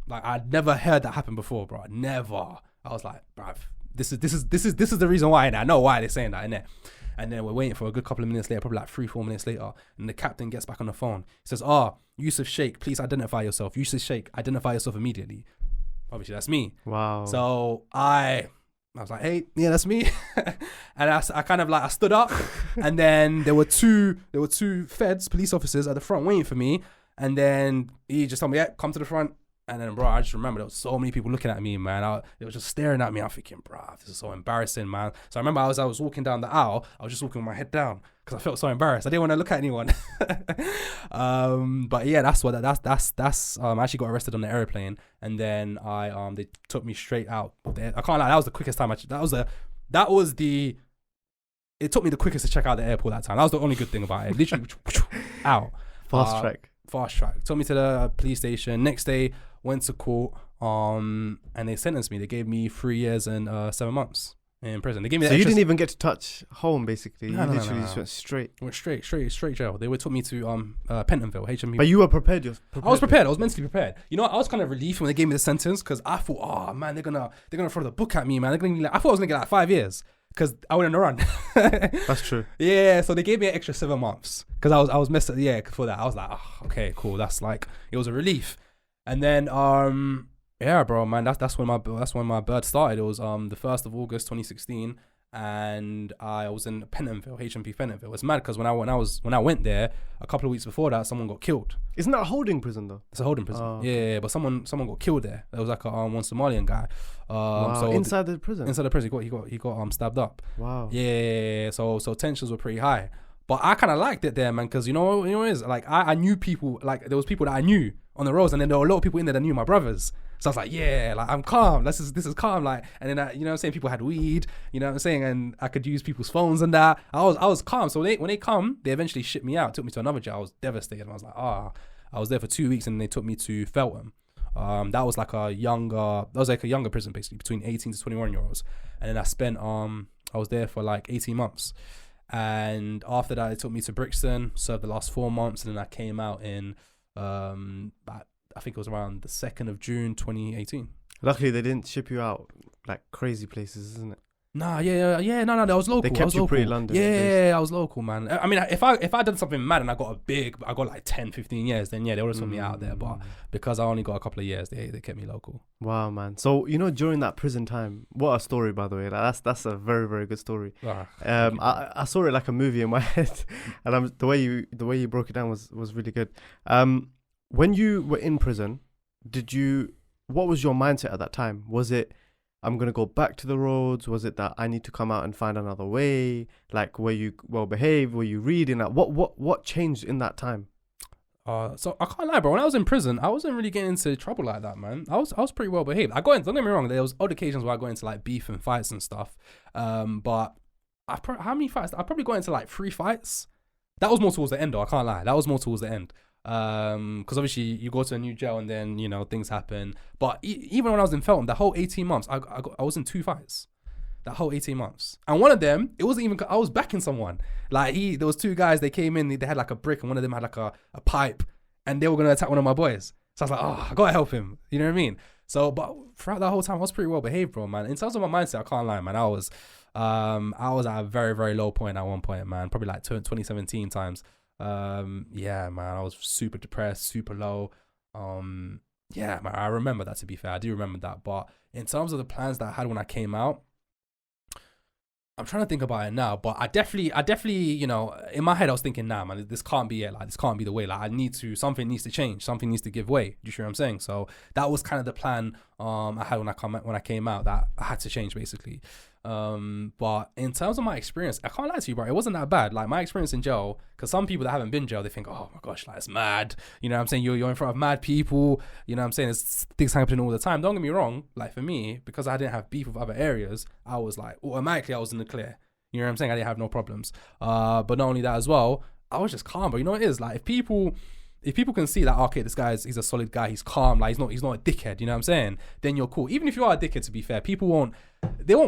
Like, I'd never heard that happen before, bro. Never. I was like, bruv, this is the reason why, and I know why they're saying that, innit? And then we're waiting for a good couple of minutes later, probably like 3-4 minutes later, and the captain gets back on the phone. He says, Yusuf Sheikh, please identify yourself. Yusuf Sheikh, identify yourself immediately. Obviously, that's me. Wow. So I was like, hey, yeah, that's me. And I kind of like, I stood up, and then there were two feds, police officers at the front waiting for me. And then he just told me, yeah, come to the front. And then, bro, I just remember there was so many people looking at me, man. They were just staring at me. I'm thinking, bro, this is so embarrassing, man. So I remember I was walking down the aisle. I was just walking with my head down because I felt so embarrassed. I didn't want to look at anyone. But yeah, that's I actually got arrested on the airplane, and then they took me straight out. I can't lie, that was the quickest time. It took me the quickest to check out the airport that time. That was the only good thing about it. Literally, out. Fast track. Took me to the police station. Next day, went to court. And they sentenced me. They gave me 3 years and 7 months in prison. They gave me. So you didn't even get to touch home, basically. No, you literally just went straight. Straight jail. They took me to Pentonville, HMP. But you were prepared. I was prepared. I was mentally prepared. You know, I was kind of relieved when they gave me the sentence because I thought, oh man, they're gonna throw the book at me, man. I thought I was gonna get like 5 years. Because I went on a run. That's true. Yeah, so they gave me an extra 7 months because I was messed up. Yeah, for that I was like, oh, okay, cool. That's like, it was a relief. And then yeah, bro, man, that's when my bird started. It was the 1st of August 2016, and I was in Pentonville, HMP Pentonville. It's mad because when I went there a couple of weeks before that, someone got killed. Isn't that a holding prison though? It's a holding prison. Oh. Yeah, but someone got killed there. There was like a one Somalian guy. Wow. So inside the prison. Inside the prison, he got stabbed up. Wow. Yeah. So tensions were pretty high, but I kind of liked it there, man, because you know what it is. Like I knew people. Like there was people that I knew on the roads, and then there were a lot of people in there that knew my brothers. So I was like, yeah, like I'm calm. This is calm. Like, and then you know what I'm saying, people had weed. You know what I'm saying, and I could use people's phones and that. I was calm. So when they come, they eventually shipped me out, took me to another jail. I was devastated. I was like, I was there for 2 weeks, and they took me to Feltham. That was like a younger prison, basically between 18 to 21 year olds. And then I spent I was there for like 18 months, and after that they took me to Brixton, served the last 4 months, and then I came out in I think it was around the 2nd of June 2018. Luckily they didn't ship you out like crazy places, isn't it? Nah, no, that was local. They kept you pretty London. Yeah, I was local, man. I mean, if I done something mad and I got like 10, 15 years, then yeah, they would have sent me out there. But because I only got a couple of years, they kept me local. Wow, man. So, you know, during that prison time, what a story, by the way. Like, that's a very, very good story. I saw it like a movie in my head, and the way you broke it down was really good. When you were in prison, what was your mindset at that time? Was it, I'm going to go back to the roads? Was it that I need to come out and find another way? Like, were you well behaved? Were you reading? Like, what changed in that time? So I can't lie, bro. When I was in prison, I wasn't really getting into trouble like that, man. I was pretty well behaved. Don't get me wrong, there was odd occasions where I got into like beef and fights and stuff. But how many fights? I probably got into like 3 fights. That was more towards the end, though. I can't lie. That was more towards the end. Because obviously you go to a new jail and then, you know, things happen. But even when I was in Feltham, the whole 18 months, I was in 2 fights. That whole 18 months. And one of them, it wasn't even, I was backing someone. Like there was 2 guys, they came in, they had like a brick, and one of them had like a pipe, and they were going to attack one of my boys. So I was like, I got to help him. You know what I mean? So, but throughout that whole time, I was pretty well behaved, bro, man. In terms of my mindset, I can't lie, man. I was at a very, very low point at one point, man. Probably like 2017 times. Yeah, man, I was super depressed, super low. Yeah, man, I remember that, to be fair. I do remember that. But in terms of the plans that I had when I came out, I'm trying to think about it now, but I definitely, you know, in my head I was thinking, nah, man, this can't be it. Like, this can't be the way. Like, something needs to change. Something needs to give way. Do you see what I'm saying? So that was kind of the plan I had when I came out, that I had to change, basically. But in terms of my experience, I can't lie to you, bro, it wasn't that bad. Like, my experience in jail, because some people that haven't been in jail, they think, oh my gosh, like, it's mad. You know what I'm saying? You're in front of mad people. You know what I'm saying? There's things happening all the time. Don't get me wrong. Like, for me, because I didn't have beef with other areas, I was like, automatically I was in the clear. You know what I'm saying? I didn't have no problems. But not only that as well, I was just calm. But you know what it is? Like, if if people can see that, okay, he's a solid guy, he's calm, like he's not a dickhead, you know what I'm saying? Then you're cool. Even if you are a dickhead, to be fair, people won't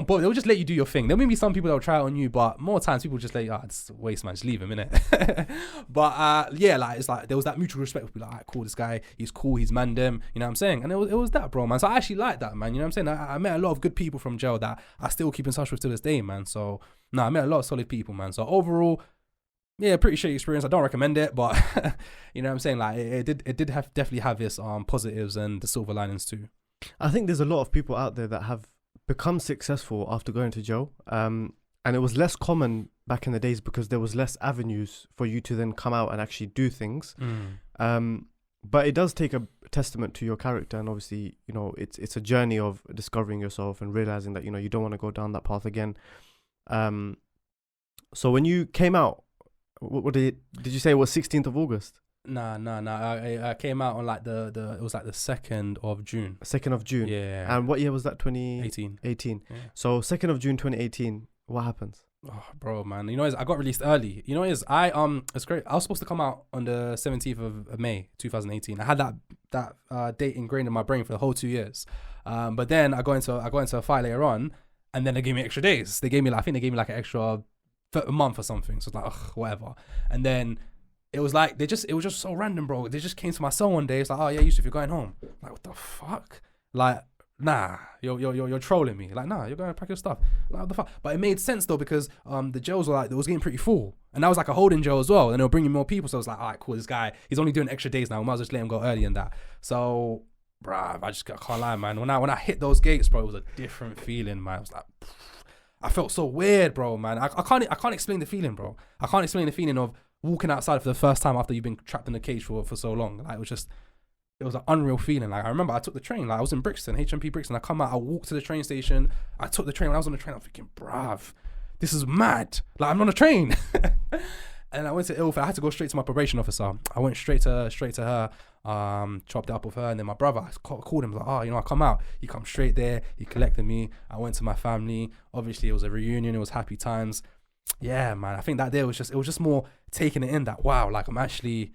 bother. They'll just let you do your thing. There may be some people that'll try it on you, but more times people just like, it's a waste, man, just leave him, innit? But yeah, like it's like there was that mutual respect. We'll be like, alright, cool, this guy, he's cool, he's man them, you know what I'm saying? And it was that, bro, man. So I actually like that, man, you know what I'm saying? I met a lot of good people from jail that I still keep in touch with to this day, man. So I met a lot of solid people, man. So overall, yeah, pretty shitty experience. I don't recommend it, but you know what I'm saying? Like it did definitely have its positives and the silver linings too. I think there's a lot of people out there that have become successful after going to jail. And it was less common back in the days because there was less avenues for you to then come out and actually do things. But it does take a testament to your character, and obviously, you know, it's a journey of discovering yourself and realizing that, you know, you don't want to go down that path again. So when you came out, what did you say it was 16th of August? Nah. I came out on like it was like the 2nd of June. 2nd of June. Yeah. And what year was that? 18. Yeah. So 2nd of June 2018. What happens? Oh, bro, man. You know, I got released early. You know, it's great. I was supposed to come out on the 17th of May 2018. I had that date ingrained in my brain for the whole 2 years. But then I got into a fight later on, and then they gave me extra days. I think they gave me like an extra a month or something. So it's like, ugh, whatever. And then it was like it was just so random, bro. They just came to my cell one day. It's like, oh yeah, Yusuf, you're going home. I'm like, what the fuck? Like, nah, you're trolling me. Like, nah, you're going to pack your stuff. Like, what the fuck? But it made sense though, because the jails were like, it was getting pretty full, and that was like a holding jail as well, and they were bringing more people. So I was like, all right, cool, this guy, he's only doing extra days now, we might as well just let him go early and that. So bruh, I can't lie, man. When I hit those gates, bro, it was a different feeling, man. I was like, I felt so weird, bro, man. I can't explain the feeling, bro. I can't explain the feeling of walking outside for the first time after you've been trapped in a cage for so long. Like, it was an unreal feeling. Like, I remember I took the train. Like, I was in Brixton, HMP Brixton. I come out, I walked to the train station. I took the train. When I was on the train, I'm thinking, bruv, this is mad. Like, I'm on a train. And I went to Ilford. I had to go straight to my probation officer. I went straight to her, chopped it up with her. And then my brother, I called him, like, oh, you know, I come out. He come straight there. He collected me. I went to my family. Obviously, it was a reunion. It was happy times. Yeah, man. I think that day it was just more taking it in that, wow, like I'm actually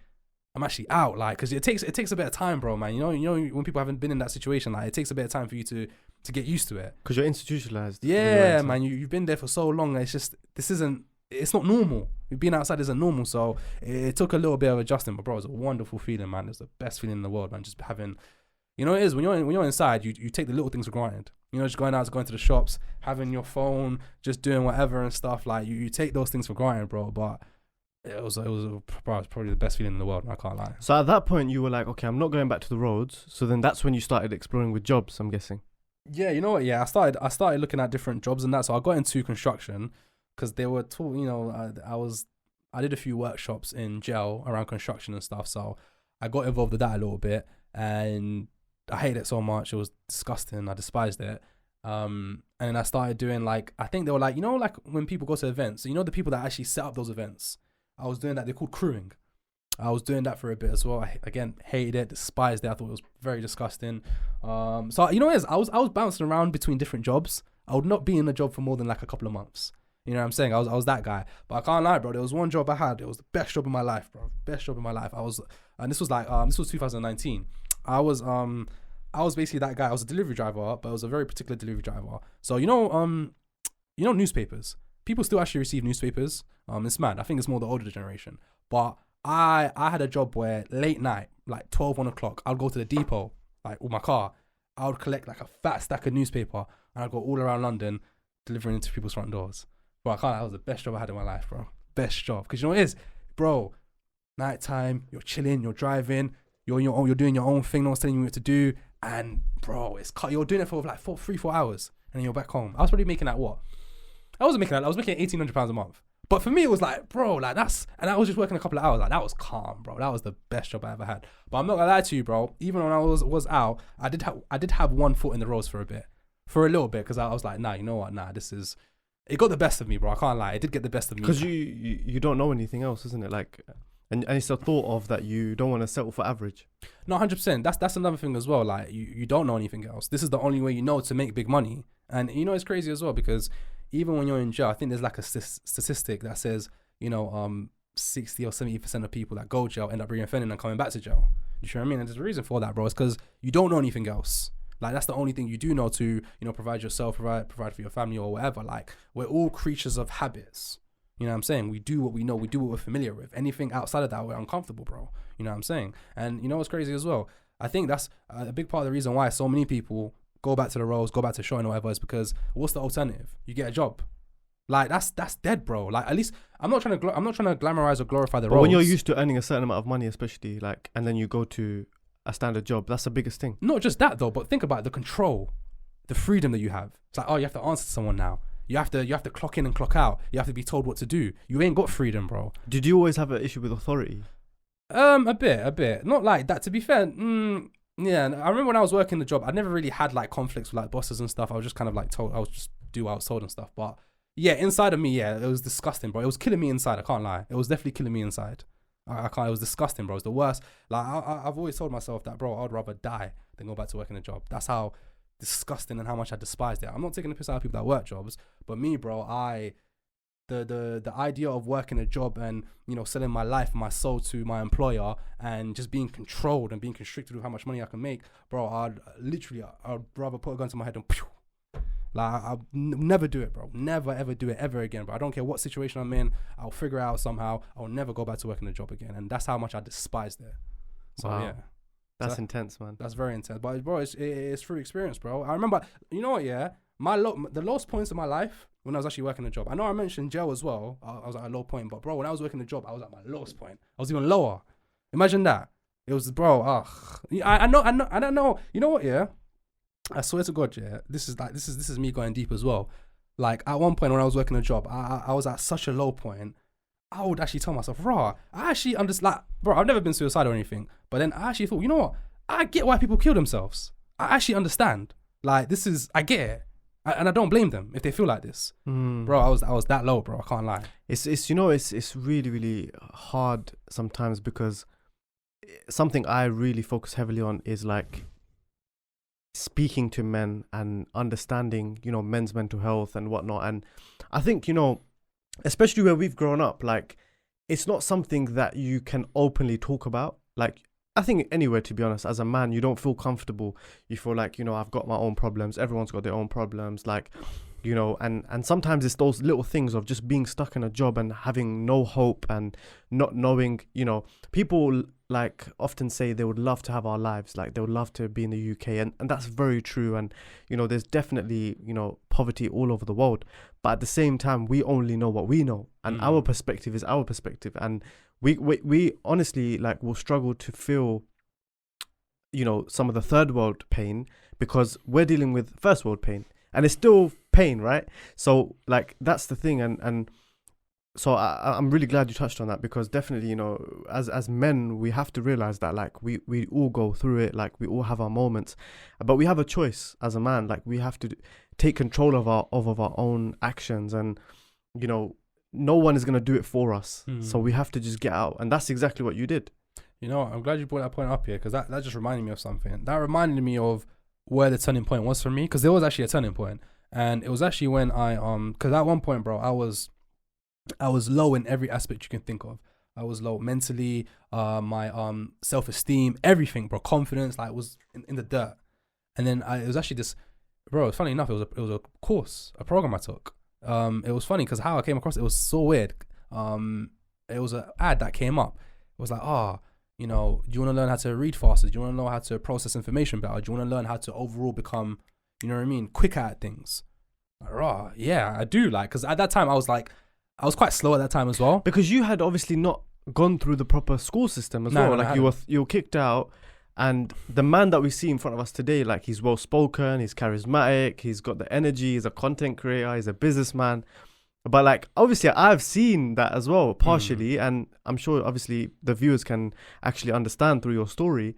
out, like, because it takes a bit of time, bro, man. You know when people haven't been in that situation, like, it takes a bit of time for you to get used to it, because you're institutionalized. Yeah, man. You've been there for so long. It's just, it's not normal. Being outside isn't normal, so it took a little bit of adjusting. But bro, it was a wonderful feeling, man. It's the best feeling in the world, man. Just having, you know, it is when you're inside, you take the little things for granted. You know, just going to the shops, having your phone, just doing whatever and stuff. Like, you take those things for granted, bro. But it was probably the best feeling in the world. I can't lie. So at that point, you were like, okay, I'm not going back to the roads. So then that's when you started exploring with jobs, I'm guessing. Yeah, you know what? Yeah, I started looking at different jobs and that. So I got into construction because they were taught. You know, I did a few workshops in jail around construction and stuff. So I got involved with that a little bit, and I hated it so much. It was disgusting. I despised it. And then I started doing, like, I think they were like, you know, like when people go to events, so you know, the people that actually set up those events. I was doing that. They're called crewing. I was doing that for a bit as well. I, again, hated it, despised it. I thought it was very disgusting. So, you know what it is? I was bouncing around between different jobs. I would not be in a job for more than like a couple of months. You know what I'm saying? I was that guy. But I can't lie, bro. There was one job I had. It was the best job in my life, bro. Best job in my life. And this was 2019. I was basically that guy. I was a delivery driver, but I was a very particular delivery driver. So, you know newspapers. People still actually receive newspapers. It's mad. I think it's more the older generation. But I had a job where late night, like 12, 1 o'clock, I'd go to the depot, like with my car. I would collect like a fat stack of newspaper, and I'd go all around London delivering it to people's front doors. Bro, I can't lie, that was the best job I had in my life, bro. Best job. Because you know what it is? Bro, nighttime, you're chilling, you're driving, you're doing your own thing, no one's telling you what to do. And bro, you're doing it for like 3-4 hours, and then you're back home. I was probably making what? I was making £1,800 a month. But for me, it was like, bro, like and I was just working a couple of hours. Like, that was calm, bro. That was the best job I ever had. But I'm not gonna lie to you, bro. Even when I was out, I did have one foot in the roads for a little bit, because I was like, nah, you know what? Nah, it got the best of me, bro. I can't lie. It did get the best of me. Because you don't know anything else, isn't it? Like, and it's a thought of that you don't want to settle for average. No, 100%. That's another thing as well. Like, you don't know anything else. This is the only way you know to make big money. And you know, it's crazy as well, because even when you're in jail, I think there's like a statistic that says, you know, 60 or 70% of people that go to jail end up reoffending and coming back to jail. You know what I mean? And there's a reason for that, bro. It's because you don't know anything else. Like, that's the only thing you do know to, you know, provide yourself, provide for your family or whatever. Like, we're all creatures of habits. You know what I'm saying? We do what we know. We do what we're familiar with. Anything outside of that, we're uncomfortable, bro. You know what I'm saying? And you know what's crazy as well? I think that's a big part of the reason why so many people go back to the roads, go back to showing or whatever, is because what's the alternative? You get a job. Like, that's dead, bro. Like, at least I'm not trying to glamorize or glorify the roads. But when you're used to earning a certain amount of money, especially, like, and then you go to a standard job, that's the biggest thing. Not just that though, but think about the control, the freedom that you have. It's like, oh, you have to answer to someone now. You have to clock in and clock out. You have to be told what to do. You ain't got freedom, bro. Did you always have an issue with authority? A bit. Not like that, to be fair. Yeah, I remember when I was working the job, I never really had like conflicts with like bosses and stuff. I was just kind of like told, I was just do what I was told and stuff. But yeah, inside of me, yeah, it was disgusting, bro. It was killing me inside. I can't lie. It was definitely killing me inside. I can't. It was disgusting, bro. It's the worst. Like, I've always told myself that, bro, I'd rather die than go back to working a job. That's how disgusting and how much I despised it. I'm not taking the piss out of people that work jobs, but me, bro, the idea of working a job and, you know, selling my life, my soul to my employer and just being controlled and being constricted with how much money I can make, bro, I'd rather put a gun to my head and pew. Like, I'll never do it, bro. Never, ever do it ever again, bro. I don't care what situation I'm in. I'll figure it out somehow. I'll never go back to working a job again. And that's how much I despised it. So, wow. Yeah. That's intense, man. That's very intense. But, bro, it's through experience, bro. I remember, you know what, yeah? The lowest points of my life when I was actually working a job. I know I mentioned jail as well. I was at a low point. But, bro, when I was working a job, I was at my lowest point. I was even lower. Imagine that. It was, bro, I don't know. You know what, yeah? I swear to God, yeah, this is me going deep as well. Like, at one point when I was working a job, I was at such a low point. I would actually tell myself, I actually understand. Like, bro, I've never been suicidal or anything, but then I actually thought, you know what? I get why people kill themselves. I actually understand. Like, I get it, and I don't blame them if they feel like this. Bro, I was that low, bro. I can't lie. It's you know, it's really, really hard sometimes, because something I really focus heavily on is like speaking to men and understanding, you know, men's mental health and whatnot. And I think, you know, especially where we've grown up, like, it's not something that you can openly talk about. Like, I think anywhere, to be honest, as a man, you don't feel comfortable. You feel like, you know, I've got my own problems. Everyone's got their own problems. Like, you know, and sometimes it's those little things of just being stuck in a job and having no hope and not knowing, you know, people like often say they would love to have our lives, like they would love to be in the UK, and that's very true. And, you know, there's definitely, you know, poverty all over the world, but at the same time, we only know what we know, and our perspective is our perspective, and we honestly, like, will struggle to feel, you know, some of the third world pain because we're dealing with first world pain, and it's still pain, right? So, like, that's the thing. And so I'm really glad you touched on that, because definitely, you know, as men, we have to realize that, like, we all go through it, like, we all have our moments, but we have a choice as a man. Like, we have to take control of our own actions, and, you know, no one is going to do it for us. So we have to just get out, and that's exactly what you did. You know, I'm glad you brought that point up here, because that just reminded me of something. That reminded me of where the turning point was for me, because there was actually a turning point, and it was actually when I because at one point, bro, I was low in every aspect you can think of. I was low mentally, my self-esteem, everything, bro, confidence, like, was in the dirt. And then it was actually this, bro, funny enough, it was a course, a program I took. It was funny because how I came across it was so weird. It was an ad that came up. It was like, you know, do you want to learn how to read faster? Do you want to know how to process information better? Do you want to learn how to overall become, you know what I mean, quicker at things? Like, yeah, I do. Like, because at that time I was quite slow at that time as well. Because you had obviously not gone through the proper school system as well. Like, you were kicked out, and the man that we see in front of us today, like, he's well spoken, he's charismatic, he's got the energy, he's a content creator, he's a businessman. But, like, obviously I've seen that as well, partially, and I'm sure obviously the viewers can actually understand through your story.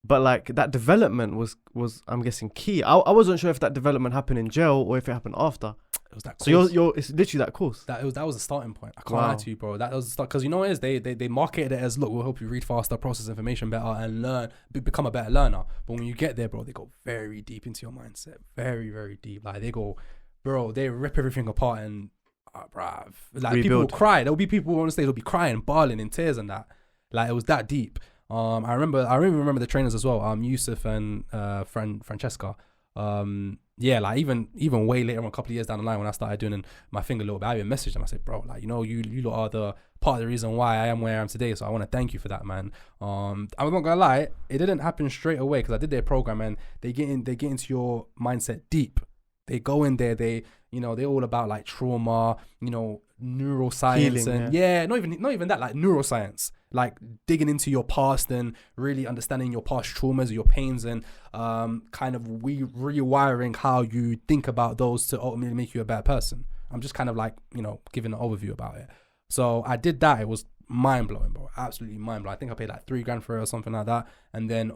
But, like, that development was I'm guessing key. I wasn't sure if that development happened in jail or if it happened after. It was that course. So it's literally that course. That was the starting point. I can't lie to you, bro. That was the start, because you know what it is? They marketed it as, look, we'll help you read faster, process information better, and learn, become a better learner. But when you get there, bro, they go very deep into your mindset, very, very deep. Like, they go, bro, they rip everything apart, and bruv. Like people will cry. There'll be people on the stage who'll be crying, bawling in tears and that. Like it was that deep. I really remember the trainers as well. Yousef and Francesca. Yeah, like even way later on, a couple of years down the line when I started doing my thing a little bit, I even messaged them. I said, bro, like, you know, you lot are the part of the reason why I am where I am today. So I want to thank you for that, man. I'm not gonna lie, it didn't happen straight away because I did their program and they get into your mindset deep. They go in there, they're all about like trauma, neuroscience, healing, and not even that, like neuroscience, like digging into your past and really understanding your past traumas, your pains, and kind of rewiring how you think about those to ultimately make you a better person. I'm just kind of like, giving an overview about it. So I did that. It was mind blowing, bro. Absolutely mind blowing. I think I paid like $3,000 for it or something like that. And then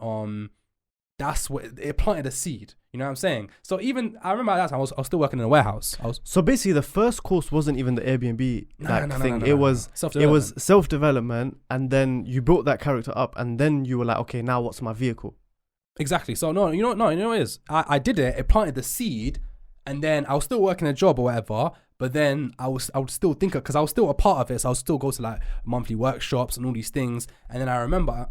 that's what it planted a seed. You know what I'm saying? So even I remember at that time I was still working in a warehouse. So basically the first course wasn't even the Airbnb thing. It was self-development, and then you built that character up, and then you were like, okay, now what's my vehicle? Exactly. So no, you know what it is? I did it. It planted the seed, and then I was still working a job or whatever. But then I would still think, because I was still a part of it, so I would still go to like monthly workshops and all these things. And then I remember,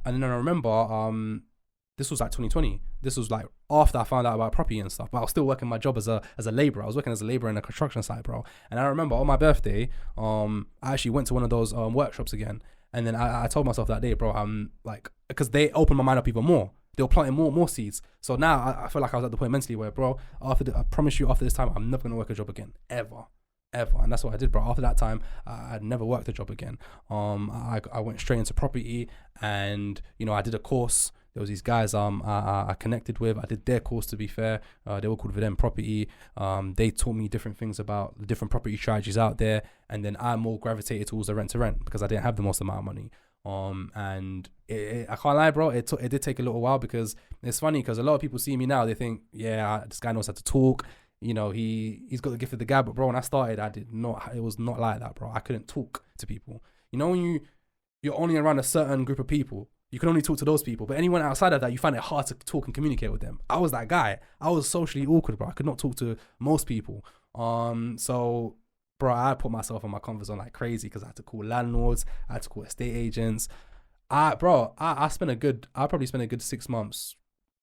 this was like 2020. This was like after I found out about property and stuff. But I was still working my job as a labourer. I was working as a labourer in a construction site, bro. And I remember on my birthday, I actually went to one of those workshops again. And then I told myself that day, bro, I'm like, because they opened my mind up even more. They were planting more seeds. So now I feel like I was at the point mentally where, bro, I promise you, after this time, I'm never gonna work a job again, ever. And that's what I did, bro. After that time, I'd never worked a job again. I went straight into property, and I did a course. There was these guys I connected with. I did their course, to be fair. They were called Videm Property. They taught me different things about the different property strategies out there, and then I more gravitated towards the rent to rent because I didn't have the most amount of money. And I can't lie, bro. It did take a little while, because it's funny because a lot of people see me now, they think, yeah, this guy knows how to talk. He's got the gift of the gab. But bro, when I started, it was not like that, bro. I couldn't talk to people. When you're only around a certain group of people, you can only talk to those people. But anyone outside of that, you find it hard to talk and communicate with them. I was that guy. I was socially awkward, bro. I could not talk to most people. So, bro, I put myself on my comfort zone like crazy, because I had to call landlords, I had to call estate agents. I probably spent a good 6 months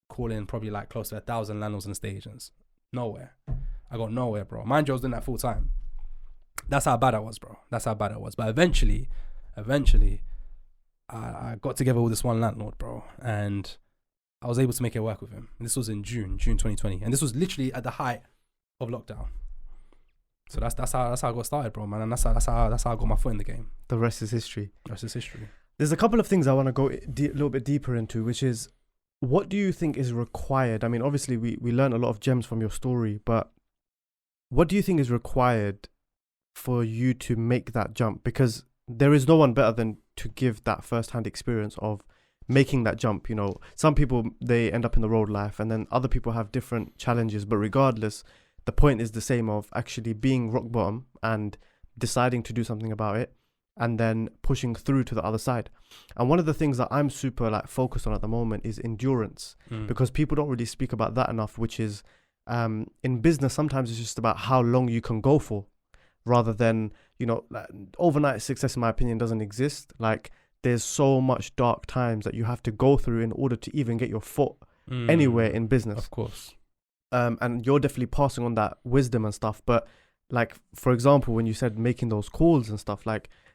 calling probably like close to 1,000 landlords and estate agents. Nowhere. I got nowhere, bro. Mind you, I was doing that full time. That's how bad I was, bro. But eventually, I got together with this one landlord, bro, and I was able to make it work with him. And this was in June 2020, and this was literally at the height of lockdown. So that's how I got started, bro, man, and that's how I got my foot in the game. The rest is history. There's a couple of things I want to go a little bit deeper into, which is, what do you think is required? I mean, obviously we learned a lot of gems from your story, but what do you think is required for you to make that jump? Because there is no one better than to give that first-hand experience of making that jump. Some people, they end up in the road life, and then other people have different challenges, but regardless, the point is the same, of actually being rock bottom and deciding to do something about it, and then pushing through to the other side. And one of the things that I'm super focused on at the moment is endurance, because people don't really speak about that enough, which is in business, sometimes it's just about how long you can go for, rather than, overnight success, in my opinion, doesn't exist. There's so much dark times that you have to go through in order to even get your foot anywhere in business. Of course. And you're definitely passing on that wisdom and stuff. But for example, when you said making those calls and stuff,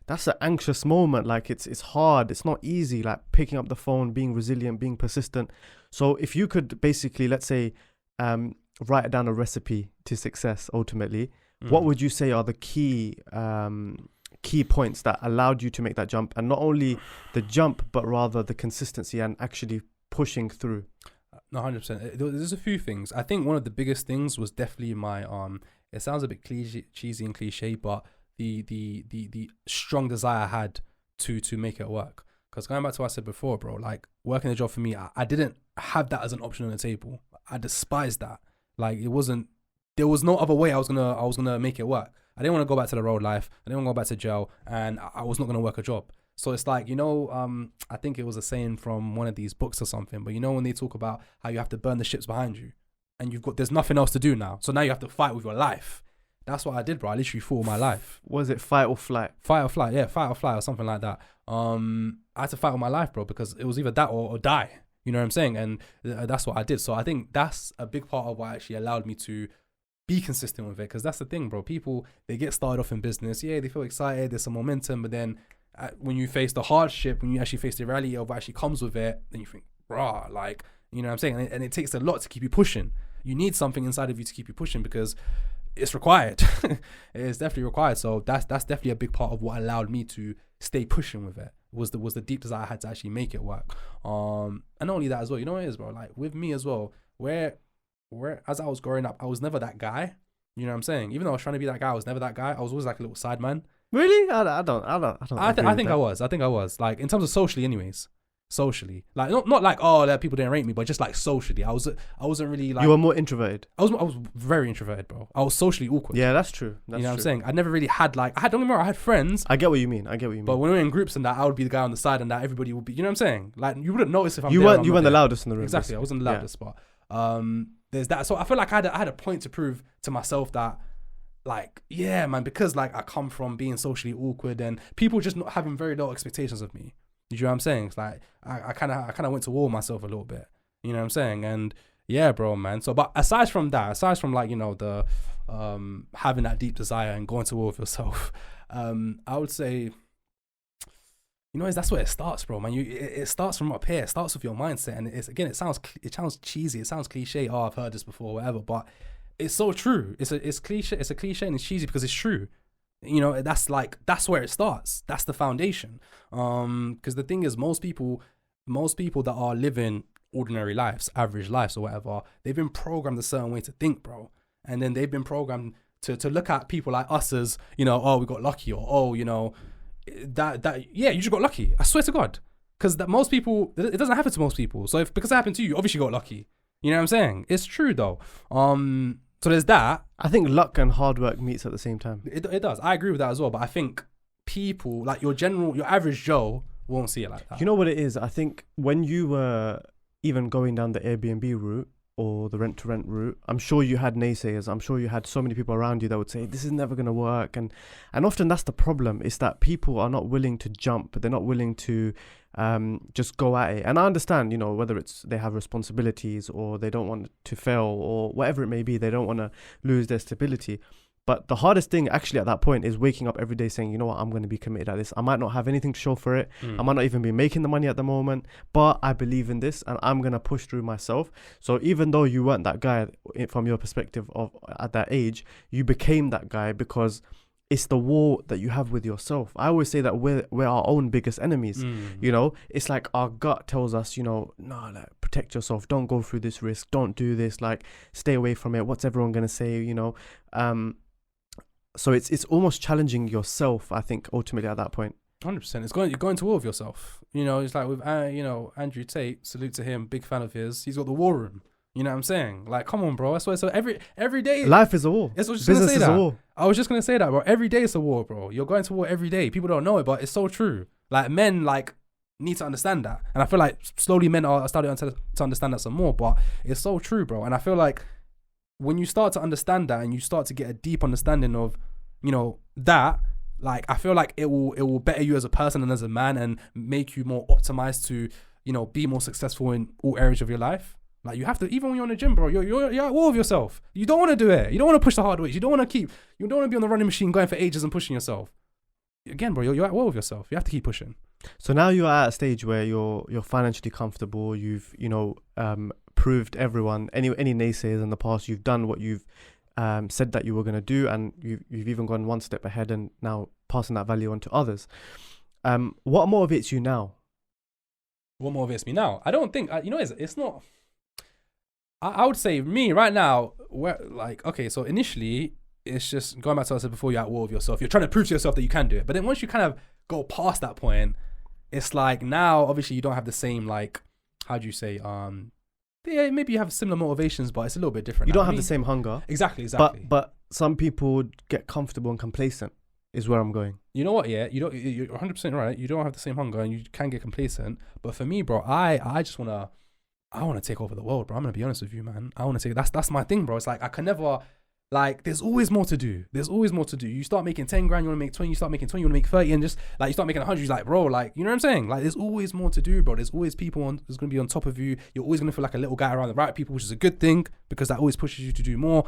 that's an anxious moment. It's hard. It's not easy, picking up the phone, being resilient, being persistent. So if you could basically, let's say, write down a recipe to success ultimately, what would you say are the key points that allowed you to make that jump? And not only the jump, but rather the consistency and actually pushing through. No, 100%. There's a few things. I think one of the biggest things was definitely my it sounds a bit cheesy and cliche, but the strong desire I had to make it work. Because going back to what I said before, bro, working a job for me, I didn't have that as an option on the table. I despised that. There was no other way I was gonna make it work. I didn't want to go back to the road life. I didn't want to go back to jail, and I was not gonna work a job. So it's I think it was a saying from one of these books or something, but when they talk about how you have to burn the ships behind you, and there's nothing else to do now. So now you have to fight with your life. that's what I did, bro. I literally fought all my life. Was it fight or flight? Fight or flight, yeah, fight or flight or something like that. I had to fight all my life, bro, because it was either that or die. You know what I'm saying? And that's what I did. So I think that's a big part of what actually allowed me to be consistent with it. Because that's the thing, bro. People, they get started off in business. Yeah, they feel excited. There's some momentum. But then when you face the hardship, when you actually face the reality of what actually comes with it, then you think, rah, like, you know what I'm saying? And it takes a lot to keep you pushing. You need something inside of you to keep you pushing because it's required. It's definitely required. So that's definitely a big part of what allowed me to stay pushing with it. Was the deep desire I had to actually make it work. And not only that as well, you know what it is, bro? Like with me as well, where as I was growing up, I was never that guy. You know what I'm saying? Even though I was trying to be that guy, I was never that guy. I was always like a little side man. Really? I don't. I think I was. Like in terms of socially, anyways. Socially, like not like that people didn't rate me, but just like socially, I wasn't really like. You were more introverted. I was very introverted, bro. I was socially awkward. Yeah, that's true. You know what I'm saying? I never really had like don't get me wrong, I had friends. I get what you mean. But when we were in groups and that, I would be the guy on the side and that everybody would be. You know what I'm saying? Like you wouldn't notice if I'm. You weren't the loudest in the room. Exactly, I wasn't the loudest, but there's that. So I feel like I had a point to prove to myself that. Like, yeah, man, because like I come from being socially awkward and people just not having very low expectations of me. You know what I'm saying? It's like I kind of went to war with myself a little bit. You know what I'm saying? And yeah, bro, man. So, but aside from like, you know, the having that deep desire and going to war with yourself, I would say, you know, that's where it starts, bro, man. It starts from up here. It starts with your mindset, and it sounds cheesy. It sounds cliche. Oh, I've heard this before, whatever. But it's so true. It's cliche. It's a cliche and it's cheesy because it's true. You know, that's where it starts. That's the foundation. Because the thing is, most people that are living ordinary lives, average lives or whatever, they've been programmed a certain way to think, bro. And then they've been programmed to look at people like us as, you know, oh, we got lucky, or oh, you know, yeah, you just got lucky. I swear to God. Because that most people, it doesn't happen to most people. So because it happened to you, obviously you got lucky. You know what I'm saying? It's true though. So there's that. I think luck and hard work meets at the same time. It does. I agree with that as well. But I think people, like your average Joe, won't see it like that. You know what it is? I think when you were even going down the Airbnb route or the rent-to-rent route, I'm sure you had naysayers. I'm sure you had so many people around you that would say, this is never going to work. And often that's the problem, is that people are not willing to jump. They're not willing to just go at it. And I understand, you know, whether it's they have responsibilities or they don't want to fail or whatever it may be, they don't want to lose their stability. But the hardest thing actually at that point is waking up every day saying, you know what, I'm going to be committed at this. I might not have anything to show for it. I might not even be making the money at the moment, but I believe in this and I'm going to push through myself. So even though you weren't that guy from your perspective of at that age, you became that guy because it's the war that you have with yourself. I always say that we're our own biggest enemies. You know, it's like our gut tells us, you know, no, like, protect yourself. Don't go through this risk. Don't do this. Like, stay away from it. What's everyone going to say, you know? So it's almost challenging yourself, I think, ultimately at that point. 100%. You're going to war with yourself. You know, it's like with, you know, Andrew Tate, salute to him, big fan of his. He's got the war room. You know what I'm saying? Like, come on, bro. I swear. So every day. Life is a war. Business is a war. I was just going to say that, bro. Every day is a war, bro. You're going to war every day. People don't know it, but it's so true. Like, men, like, need to understand that. And I feel like slowly men are starting to understand that some more, but it's so true, bro. And I feel like when you start to understand that and you start to get a deep understanding of, you know, that, like, I feel like it will better you as a person and as a man and make you more optimized to, you know, be more successful in all areas of your life. Like, you have to, even when you're in the gym, bro, you're at war with yourself. You don't want to do it. You don't want to push the hard weights. You don't want to be on the running machine going for ages and pushing yourself. Again, bro, you're at war with yourself. You have to keep pushing. So now you're at a stage where you're financially comfortable. You've, you know, proved everyone, any naysayers in the past, you've done what you've said that you were going to do, and you've even gone one step ahead and now passing that value on to others. What motivates you now? What motivates me now? I don't think, you know, it's not... I would say me right now, so initially it's just going back to what I said before, you're at war with yourself. You're trying to prove to yourself that you can do it. But then once you kind of go past that point, it's like now, obviously you don't have the same, like, how do you say, yeah, maybe you have similar motivations, but it's a little bit different. You don't have the same hunger. Exactly. But some people get comfortable and complacent is where I'm going. You know what, yeah, you're 100% right. You don't have the same hunger and you can get complacent. But for me, bro, I just want to take over the world, bro. I'm going to be honest with you, man. I want to take, that's my thing, bro. It's like, I can never Like, there's always more to do. There's always more to do. You start making 10 grand, you want to make 20, you start making 20, you want to make 30, and just like you start making 100, you're like, bro, like, you know what I'm saying? Like, there's always more to do, bro. There's always people who's going to be on top of you. You're always going to feel like a little guy around the right people, which is a good thing because that always pushes you to do more.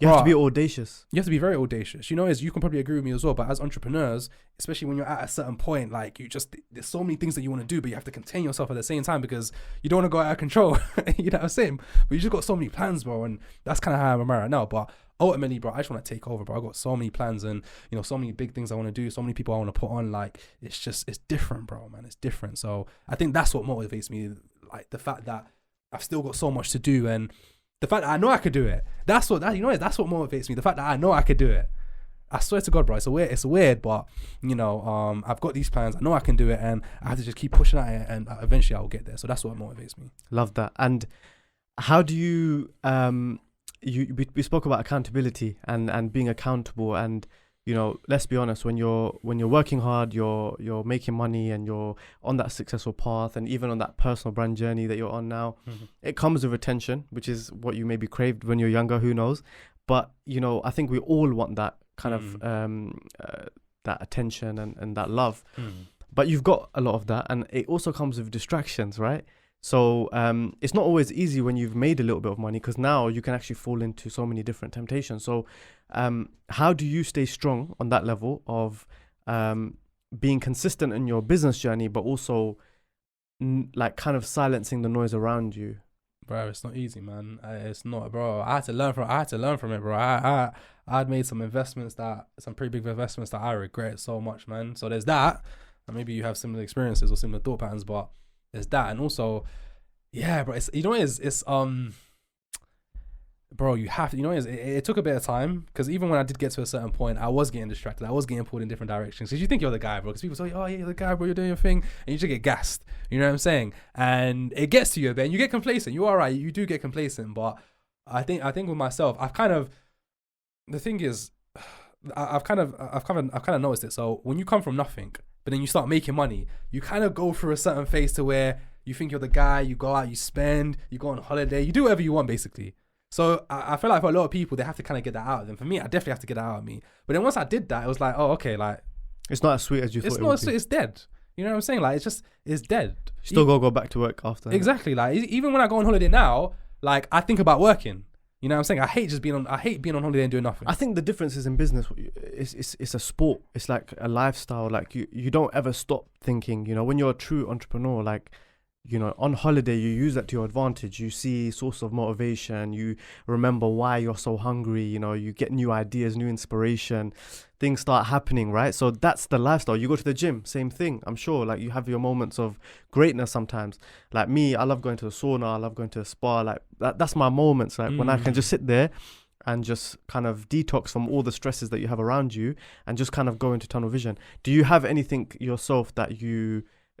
You have to be audacious. You have to be very audacious. You know, as you can probably agree with me as well, but as entrepreneurs, especially when you're at a certain point, like there's so many things that you want to do, but you have to contain yourself at the same time because you don't want to go out of control. You know what I'm saying? But you just got so many plans, bro, and that's kind of how I'm right now. But ultimately, bro, I just want to take over, bro. I got so many plans and, you know, so many big things I want to do, so many people I want to put on. Like, it's different, bro, man. It's different. So I think that's what motivates me. Like, the fact that I've still got so much to do and the fact that I know I could do it. That's what motivates me. The fact that I know I could do it. I swear to God, bro, it's weird, but, you know, I've got these plans. I know I can do it and I have to just keep pushing at it and eventually I'll get there. So that's what motivates me. Love that. And how do you, we spoke about accountability and being accountable, and you know, let's be honest, when you're working hard, you're making money and you're on that successful path, and even on that personal brand journey that you're on now, it comes with attention, which is what you maybe craved when you're younger, who knows? But you know, I think we all want that kind of that attention and that love. But you've got a lot of that, and it also comes with distractions, right? So it's not always easy when you've made a little bit of money, because now you can actually fall into so many different temptations. So how do you stay strong on that level of being consistent in your business journey, but also like kind of silencing the noise around you? Bro, it's not easy, man. It's not, bro. I had to learn from it, bro. I'd made some pretty big investments that I regret so much, man. So there's that. And maybe you have similar experiences or similar thought patterns, but there's that. And also, yeah, bro, it's, you know, it's bro, you have to, you know, it took a bit of time, because even when I did get to a certain point, I was getting distracted. I was getting pulled in different directions, because you think you're the guy, bro, because people say, oh yeah, you're the guy, bro, you're doing your thing, and you just get gassed, you know what I'm saying? And it gets to you a bit, and you get complacent. You are right, you do get complacent, but I think with myself, the thing is, I've kind of noticed it. So when you come from nothing, but then you start making money, you kind of go through a certain phase to where you think you're the guy, you go out, you spend, you go on holiday, you do whatever you want, basically. So I feel like for a lot of people, they have to kind of get that out of them. For me, I definitely have to get that out of me. But then once I did that, it was like, oh, okay, like, it's not as sweet as you thought it would be. It's not sweet, it's dead. You know what I'm saying? Like, it's dead. Still gotta go back to work after. Exactly. Like, even when I go on holiday now, like, I think about working. You know what I'm saying? I hate being on holiday and doing nothing. I think the difference is in business, it's a sport. It's like a lifestyle. Like you don't ever stop thinking, you know, when you're a true entrepreneur, like, you know, on holiday, you use that to your advantage. You see source of motivation. You remember why you're so hungry. You know, you get new ideas, new inspiration. Things start happening, right? So that's the lifestyle. You go to the gym, same thing. I'm sure, like, you have your moments of greatness sometimes. Like me, I love going to the sauna. I love going to a spa. Like that's my moments. Like when I can just sit there and just kind of detox from all the stresses that you have around you and just kind of go into tunnel vision. Do you have anything yourself that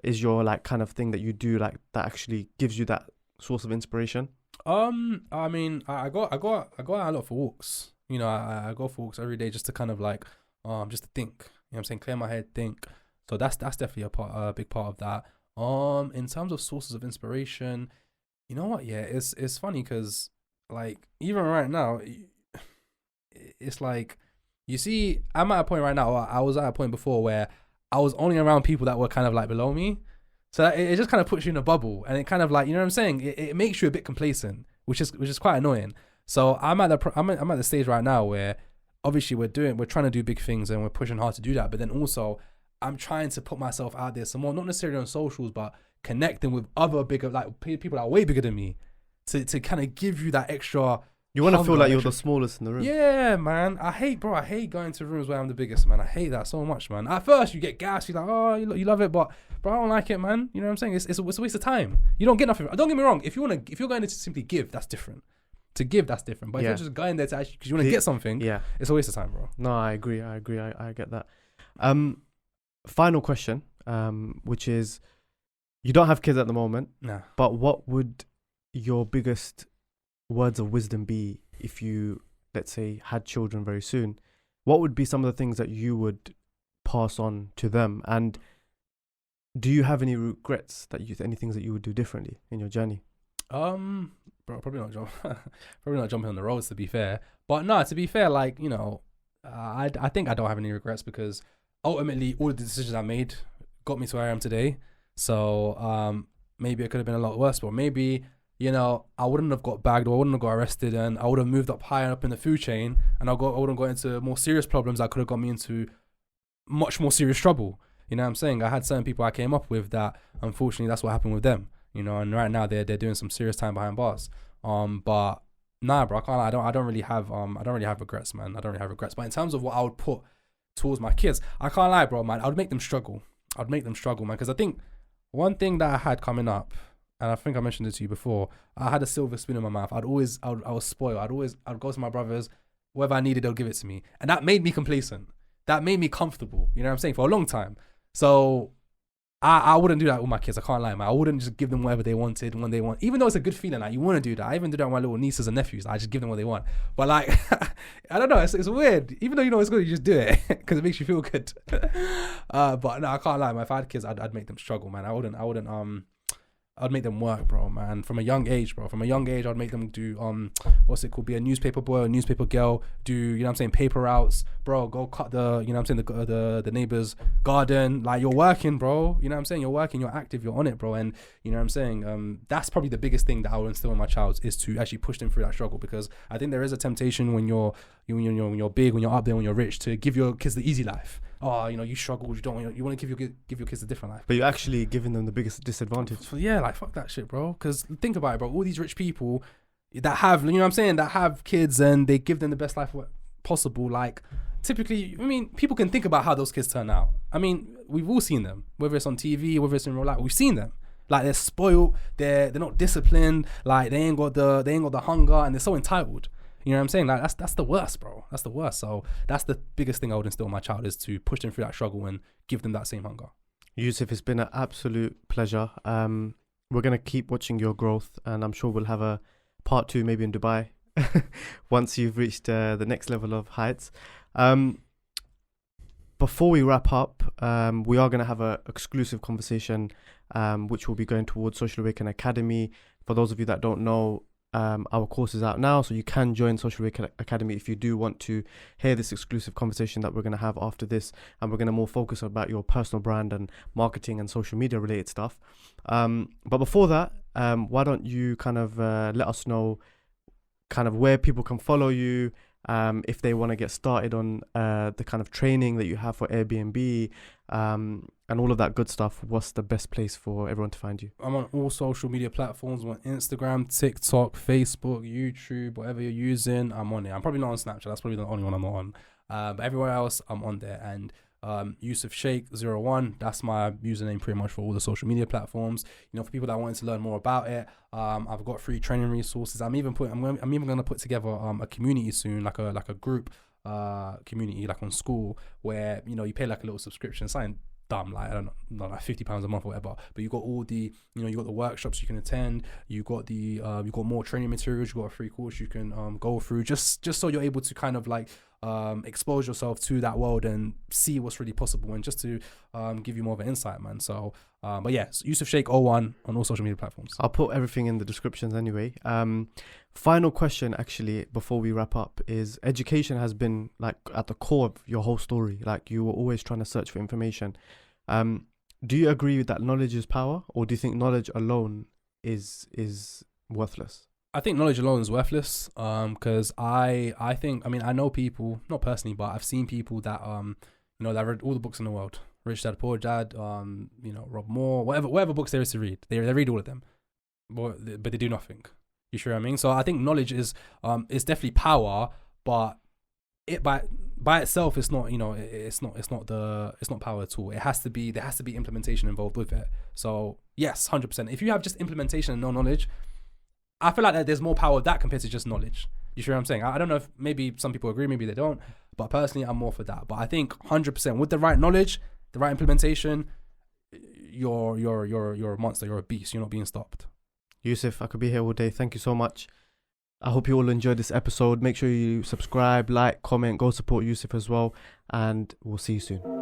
is your like kind of thing that you do, like that actually gives you that source of inspiration? I mean, I go out a lot for walks. You know, I go for walks every day just to kind of like just to think. You know what I'm saying? Clear my head, think. So that's definitely a big part of that. In terms of sources of inspiration, you know what? Yeah, it's funny because like even right now, it's like, you see, I'm at a point right now. I was at a point before where I was only around people that were kind of like below me. So it just kind of puts you in a bubble, and it kind of like, you know what I'm saying? It makes you a bit complacent, which is quite annoying. So I'm at the stage right now where obviously we're trying to do big things and we're pushing hard to do that. But then also I'm trying to put myself out there some more, not necessarily on socials, but connecting with other bigger, like people that are way bigger than me, to kind of give you that extra. You want to feel like you're the smallest in the room. Yeah, man. I hate going to rooms where I'm the biggest, man. I hate that so much, man. At first, you get gassed. You're like, oh, you love it, but bro, I don't like it, man. You know what I'm saying? It's a waste of time. You don't get nothing. Don't get me wrong. If you're going to simply give, that's different. To give, that's different. But if you're just going there to actually, because you want to get something, it's a waste of time, bro. No, I agree. I get that. Final question, which is, you don't have kids at the moment. Nah. But what would your biggest words of wisdom be if you, let's say, had children very soon? What would be some of the things that you would pass on to them? And do you have any regrets any things that you would do differently in your journey? bro, probably not probably not jumping on the roads, to be fair. But no, to be fair, like, you know, I think I don't have any regrets, because ultimately all of the decisions I made got me to where I am today. So maybe it could have been a lot worse, but maybe, you know, I wouldn't have got bagged, or I wouldn't have got arrested, and I would have moved up higher up in the food chain, and I wouldn't got into more serious problems that could have got me into much more serious trouble. You know what I'm saying? I had certain people I came up with that, unfortunately, that's what happened with them. You know, and right now they're doing some serious time behind bars. But nah, bro, I can't lie. I don't really have regrets, man. I don't really have regrets. But in terms of what I would put towards my kids, I can't lie, bro, man. I would make them struggle. I'd make them struggle, man. Because I think one thing that I had coming up, and I think I mentioned it to you before, I had a silver spoon in my mouth. I was spoiled. I'd go to my brothers, whatever I needed, they'll give it to me. And that made me complacent. That made me comfortable. You know what I'm saying? For a long time. So I wouldn't do that with my kids. I can't lie, man. I wouldn't just give them whatever they wanted when they want. Even though it's a good feeling, like, you want to do that. I even do that with my little nieces and nephews. I just give them what they want. But like, I don't know. It's weird. Even though you know it's good, you just do it because it makes you feel good. But no, I can't lie, man. If I had kids, I'd make them struggle, man. I'd make them work, bro, man. From a young age, bro. From a young age, I'd make them do, what's it called? Be a newspaper boy or a newspaper girl. Do, you know what I'm saying, paper routes. Bro, go cut the, you know what I'm saying, the neighbor's garden. Like, you're working, bro. You know what I'm saying? You're working, you're active, you're on it, bro. And, you know what I'm saying? That's probably the biggest thing that I would instill in my child, is to actually push them through that struggle. Because I think there is a temptation when you're big, when you're up there, when you're rich, to give your kids the easy life. Oh, you know, you struggle, you want to give your kids a different life. But you're actually giving them the biggest disadvantage. So yeah, like, fuck that shit, bro. Because think about it, bro. All these rich people that have, you know what I'm saying, that have kids and they give them the best life possible. Like, typically, I mean, people can think about how those kids turn out. I mean, we've all seen them, whether it's on TV, whether it's in real life. We've seen them. Like, they're spoiled, they're not disciplined. Like, they ain't got the hunger, and they're so entitled. You know what I'm saying? Like, that's the worst, bro. That's the worst. So that's the biggest thing I would instill in my child, is to push them through that struggle and give them that same hunger. Yousef, it's been an absolute pleasure. We're going to keep watching your growth, and I'm sure we'll have a part 2 maybe in Dubai once you've reached the next level of heights. Before we wrap up, we are going to have an exclusive conversation, which will be going towards Social Awaken Academy. For those of you that don't know, our course is out now, so you can join Social Awaken Academy if you do want to hear this exclusive conversation that we're going to have after this, and we're going to more focus about your personal brand and marketing and social media related stuff. But before that, why don't you kind of let us know kind of where people can follow you, if they want to get started on the kind of training that you have for Airbnb, and all of that good stuff. What's the best place for everyone to find you? I'm on all social media platforms. I'm on Instagram, TikTok, Facebook, YouTube, whatever you're using, I'm on it. I'm probably not on Snapchat. That's probably the only one I'm not on. But everywhere else, I'm on there. And Yusuf Sheikh 01, that's my username pretty much for all the social media platforms. You know, for people that wanted to learn more about it, I've got free training resources. I'm even going to put together a community soon, like a group community, like on school, where, you know, you pay like a little subscription, something dumb, like, I don't know, like £50 a month or whatever, but you got all the, you know, you got the workshops you can attend, you got the you got more training materials, you got a free course you can go through, just so you're able to kind of like expose yourself to that world and see what's really possible, and just to give you more of an insight, man. So but yeah, Yusuf Sheikh 01 on all social media platforms. I'll put everything in the descriptions anyway. Final question, actually, before we wrap up, is education has been like at the core of your whole story. Like, you were always trying to search for information. Do you agree that knowledge is power, or do you think knowledge alone is worthless? I think knowledge alone is worthless, because I think, I mean, I know people, not personally, but I've seen people that you know, that read all the books in the world, Rich Dad Poor Dad, you know, Rob Moore, whatever books there is to read, they read all of them, but they do nothing. You sure what I mean? So I think knowledge is definitely power, but it by itself, it's not, you know, it's not power at all. There has to be implementation involved with it. So yes, 100%. If you have just implementation and no knowledge, I feel like that there's more power with that compared to just knowledge. You sure what I'm saying? I don't know if maybe some people agree, maybe they don't, but personally, I'm more for that. But I think 100% with the right knowledge, the right implementation, you're a monster, you're a beast. You're not being stopped. Yousef, I could be here all day. Thank you so much. I hope you all enjoyed this episode. Make sure you subscribe, like, comment, go support Yousef as well, and we'll see you soon.